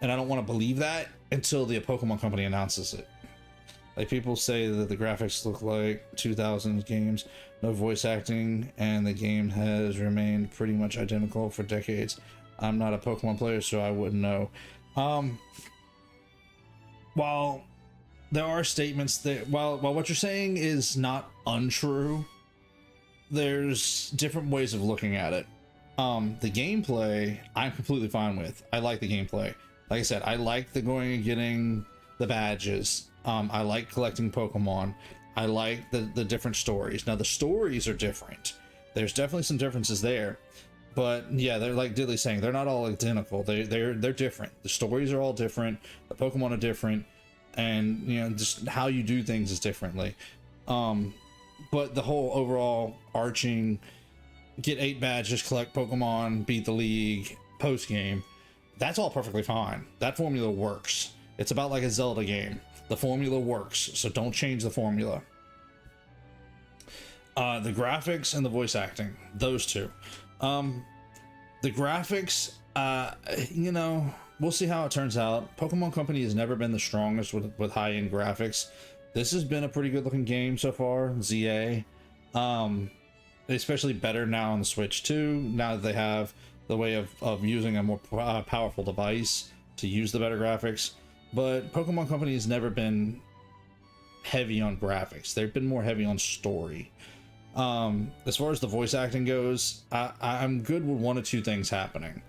and I don't want to believe that until the Pokemon Company announces it. Like, people say that the graphics look like 2000s games, no voice acting, and the game has remained pretty much identical for decades. I'm not a Pokemon player, so I wouldn't know. While there are statements that, while what you're saying is not untrue, there's different ways of looking at it. The gameplay, I'm completely fine with. I like the gameplay. Like I said, I like the going and getting the badges. I like collecting Pokemon. I like the different stories. Now, the stories are different. There's definitely some differences there, but yeah, they're like Diddley's saying, they're not all identical. They're different. The stories are all different. The Pokemon are different, and you know, just how you do things is differently. But the whole overall arching, get 8 badges, collect Pokemon, beat the league, post game, that's all perfectly fine. That formula works. It's about like a Zelda game. The formula works, so don't change the formula. The graphics and the voice acting, those two. The graphics, you know, we'll see how it turns out. Pokemon Company has never been the strongest with high-end graphics. This has been a pretty good looking game so far, ZA. Especially better now on the Switch too, now that they have the way of using a more powerful device to use the better graphics. But Pokemon Company has never been heavy on graphics. They've been more heavy on story. As far as the voice acting goes, I'm good with one of two things happening.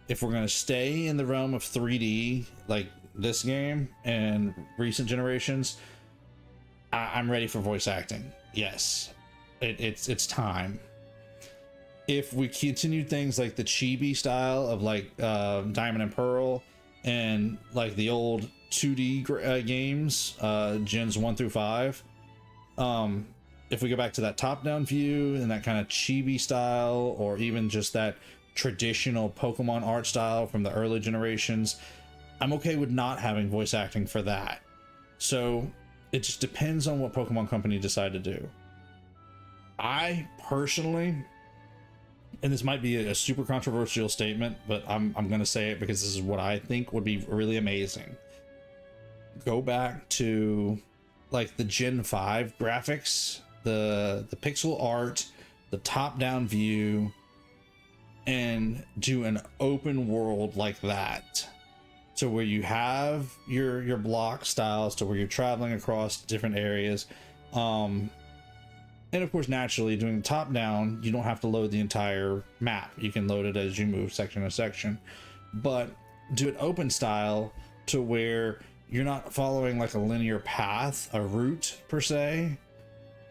If we're going to stay in the realm of 3D, like this game and recent generations, I'm ready for voice acting. Yes, it's time. If we continue things like the chibi style of like Diamond and Pearl, and like the old 2D games, gens 1 through 5, if we go back to that top-down view and that kind of chibi style, or even just that traditional Pokemon art style from the early generations, I'm okay with not having voice acting for that. So it just depends on what Pokemon Company decide to do. I personally, and this might be a super controversial statement, but I'm gonna say it because this is what I think would be really amazing. Go back to like the Gen 5 graphics, the pixel art, the top-down view, and do an open world like that. So where you have your block styles, to where you're traveling across different areas. And of course, naturally, doing the top down, you don't have to load the entire map. You can load it as you move section to section, but do it open style to where you're not following like a linear path, a route per se,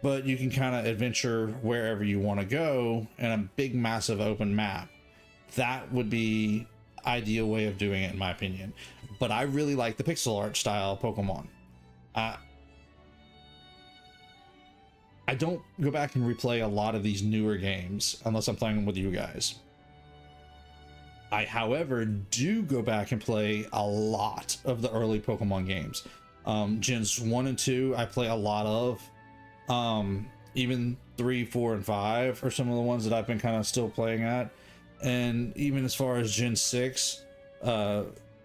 but you can kind of adventure wherever you want to go in a big, massive open map. That would be ideal way of doing it, in my opinion. But I really like the pixel art style Pokemon. I don't go back and replay a lot of these newer games unless I'm playing them with you guys. I, however, do go back and play a lot of the early Pokemon games. Gens 1 and 2, I play a lot of. Even 3, 4, and 5 are some of the ones that I've been kind of still playing at. And even as far as Gen 6,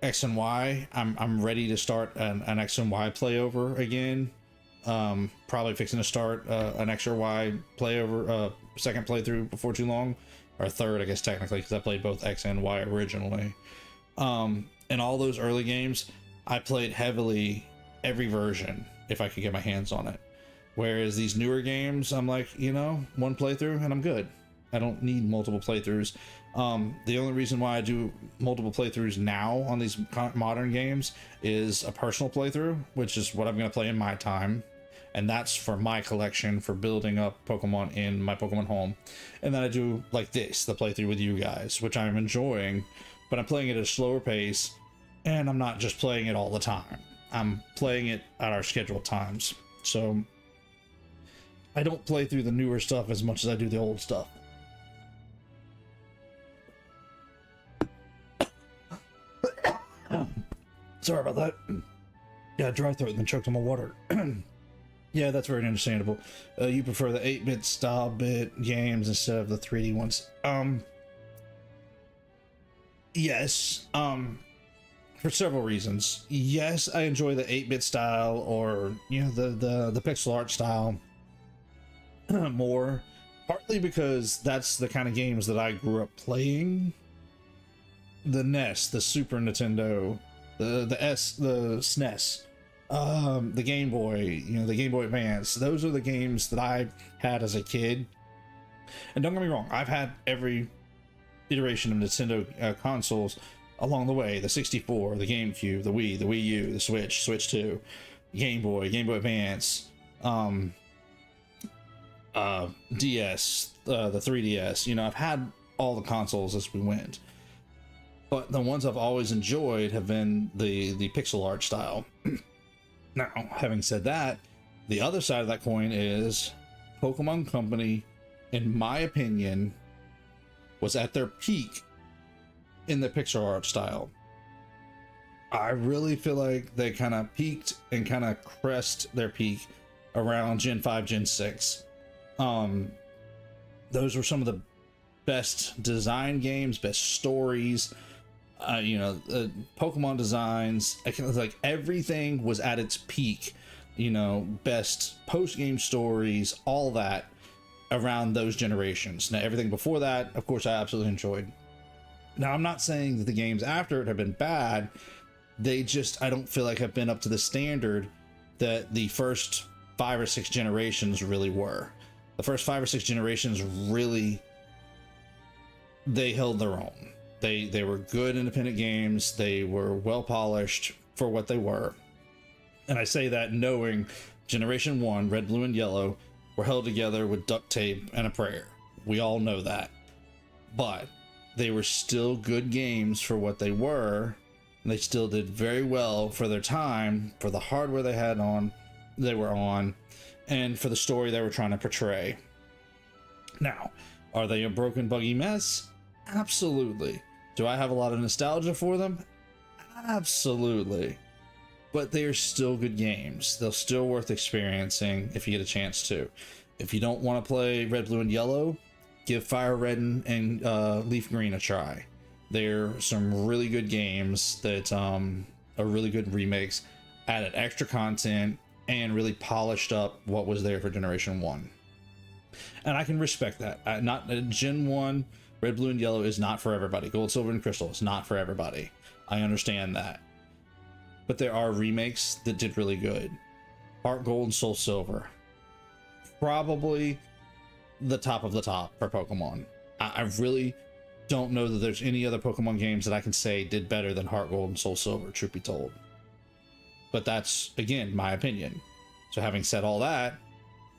X and Y, I'm ready to start an X and Y playover again. Probably fixing to start an X or Y playover, second playthrough before too long, or third, I guess technically, because I played both X and Y originally. In all those early games, I played heavily every version if I could get my hands on it. Whereas these newer games, I'm like, you know, one playthrough and I'm good. I don't need multiple playthroughs. The only reason why I do multiple playthroughs now on these modern games is a personal playthrough, which is what I'm going to play in my time. And that's for my collection, for building up Pokemon in my Pokemon home. And then I do like this, the playthrough with you guys, which I'm enjoying, but I'm playing it at a slower pace, and I'm not just playing it all the time. I'm playing it at our scheduled times. So I don't play through the newer stuff as much as I do the old stuff. Sorry about that. Yeah, dry throat and then choked on my water. Yeah, that's very understandable. You prefer the 8-bit style bit games instead of the 3D ones. Yes. For several reasons. Yes, I enjoy the 8-bit style, or the pixel art style more. Partly because that's the kind of games that I grew up playing. The NES, the Super Nintendo, the SNES, the Game Boy, the Game Boy Advance. Those are the games that I had as a kid. And don't get me wrong, I've had every iteration of Nintendo consoles along the way: the 64, the GameCube, the Wii, the Wii U, the Switch, Switch 2, Game Boy, Game Boy Advance, DS, the 3DS. I've had all the consoles as we went. But the ones I've always enjoyed have been the pixel art style. Now, having said that, the other side of that coin is Pokemon Company, in my opinion, was at their peak in the pixel art style. I really feel like they kind of peaked and kind of crest their peak around Gen 5, Gen 6. Those were some of the best design games, best stories. Pokemon designs, like everything was at its peak. Best post-game stories, all that around those generations. Now, everything before that, of course, I absolutely enjoyed. Now, I'm not saying that the games after it have been bad. They just, I don't feel like have been up to the standard that the first 5 or 6 generations really were. The first 5 or 6 generations really, they held their own. They were good independent games. They were well polished for what they were. And I say that knowing Generation 1, Red, Blue, and Yellow, were held together with duct tape and a prayer. We all know that. But they were still good games for what they were. And they still did very well for their time, for the hardware they were on, and for the story they were trying to portray. Now, are they a broken, buggy mess? Absolutely. Do I have a lot of nostalgia for them? Absolutely. But they are still good games. They're still worth experiencing if you get a chance to. If you don't want to play Red, Blue, and Yellow, give Fire Red and Leaf Green a try. They're some really good games that are really good remakes, added extra content, and really polished up what was there for Generation 1. And I can respect that. Not Gen 1, Red, Blue, and Yellow is not for everybody. Gold, Silver, and Crystal is not for everybody. I understand that. But there are remakes that did really good. Heart Gold and Soul Silver. Probably the top of the top for Pokemon. I really don't know that there's any other Pokemon games that I can say did better than Heart Gold and Soul Silver, truth be told. But that's, again, my opinion. So having said all that,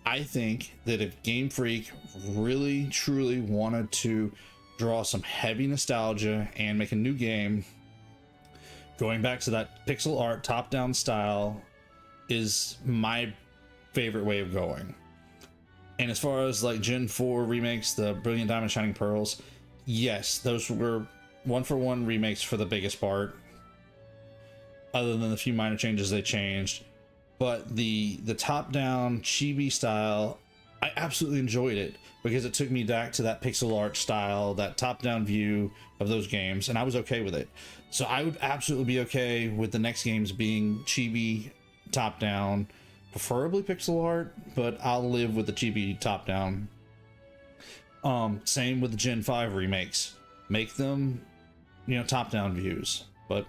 I think that if Game Freak really, truly wanted to draw some heavy nostalgia and make a new game, going back to that pixel art top-down style is my favorite way of going. And as far as like Gen 4 remakes, the Brilliant Diamond, Shining Pearls, yes, those were one-for-one remakes for the biggest part, other than the few minor changes they changed. But the top-down chibi style, I absolutely enjoyed it because it took me back to that pixel art style, that top-down view of those games, and I was okay with it. So I would absolutely be okay with the next games being chibi top-down, preferably pixel art, but I'll live with the chibi top-down. Same with the Gen 5 remakes. Make them, top-down views, but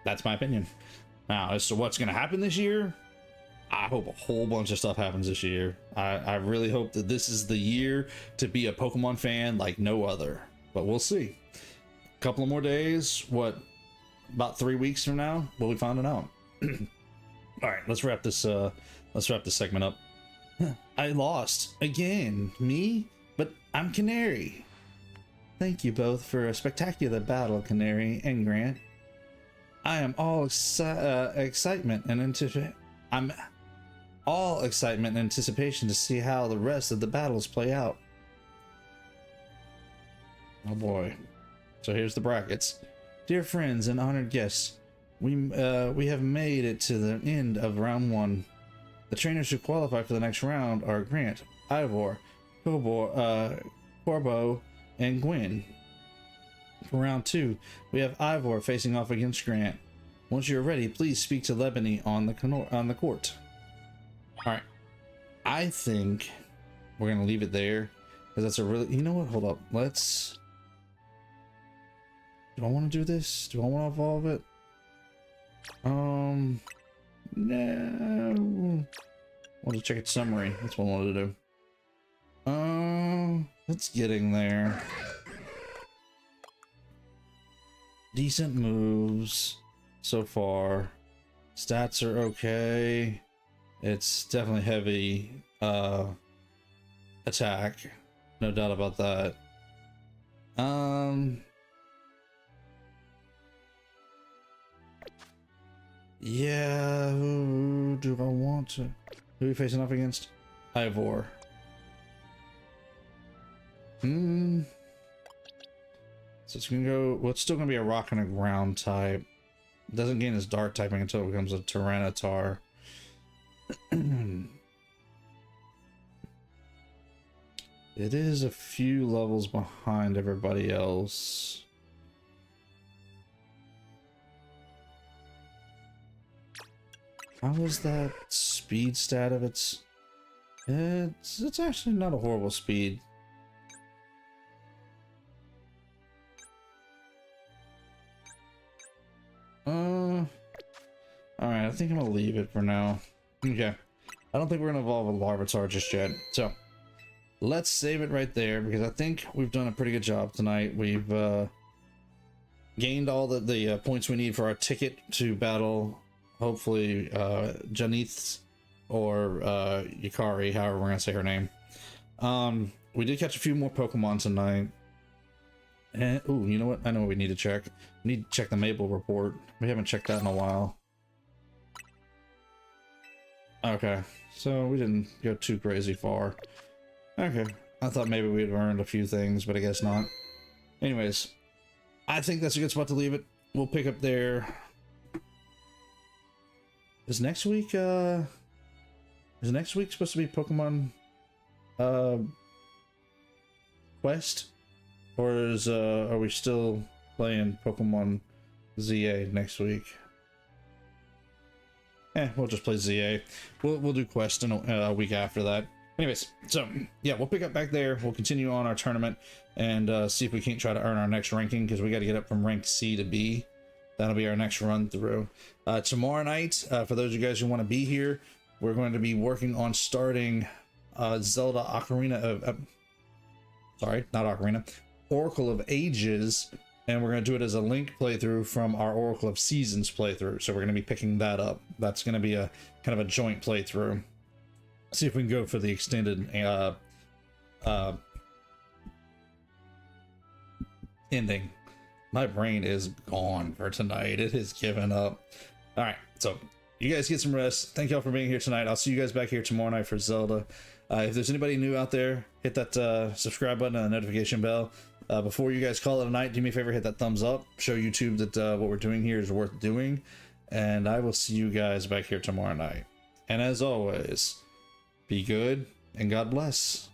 that's my opinion. Now, as to what's going to happen this year, I hope a whole bunch of stuff happens this year. I really hope that this is the year to be a Pokemon fan like no other, but we'll see. A couple of more days, about 3 weeks from now, we'll be finding out. All right, let's wrap this segment up. I lost again. Me? But I'm Canary. Thank you both for a spectacular battle, Canary and Grant. I am all excitement and I'm all excitement and anticipation to see how the rest of the battles play out. Oh boy. So here's the brackets. Dear friends and honored guests, we have made it to the end of round 1. The trainers who qualify for the next round are Grant, Ivor, Corbo, and Gwen. For round 2, we have Ivor facing off against Grant. Once you're ready, please speak to Lebany on the court. Alright. I think we're gonna leave it there. Because that's a really, you know what, hold up. Let's, do I want to do this? Do I want to evolve it? No. I want to check its summary. That's what I wanted to do. It's getting there. Decent moves so far. Stats are okay. It's definitely heavy attack. No doubt about that. Yeah, who do I want to? Who are we facing off against? Ivor. So it's gonna go, well, it's still gonna be a rock and a ground type. It doesn't gain its dark typing until it becomes a Tyranitar. It is a few levels behind everybody else. How is that speed stat of its? It's actually not a horrible speed. Alright, I think I'm gonna leave it for now. Okay. I don't think we're gonna evolve a Larvitar just yet. So let's save it right there because I think we've done a pretty good job tonight. We've gained all the points we need for our ticket to battle, hopefully, Jacinthe or Yukari, however we're gonna say her name. We did catch a few more Pokemon tonight. And, ooh, you know what? I know what we need to check. We need to check the Mabel report. We haven't checked that in a while. Okay, so we didn't go too crazy far. Okay, I thought maybe we'd learned a few things, but I guess not. Anyways, I think that's a good spot to leave it. We'll pick up there. Is next week supposed to be Pokemon Quest? Or is are we still playing Pokemon ZA next week? We'll just play ZA. We'll do Quest in a week after that. Anyways, so yeah, we'll pick up back there. We'll continue on our tournament and see if we can't try to earn our next ranking because we got to get up from rank C to B. That'll be our next run through. Tomorrow night, for those of you guys who want to be here, we're going to be working on starting Zelda Ocarina of... sorry, not Ocarina. Oracle of Ages, and we're going to do it as a Link playthrough from our Oracle of Seasons playthrough. So we're going to be picking that up. That's going to be a kind of a joint playthrough. See if we can go for the extended ending. My brain is gone for tonight. It has given up. All right, so you guys get some rest. Thank y'all for being here tonight. I'll see you guys back here tomorrow night for Zelda. If there's anybody new out there, hit that subscribe button and the notification bell. Before you guys call it a night, do me a favor, hit that thumbs up. Show YouTube that what we're doing here is worth doing. And I will see you guys back here tomorrow night. And as always, be good and God bless.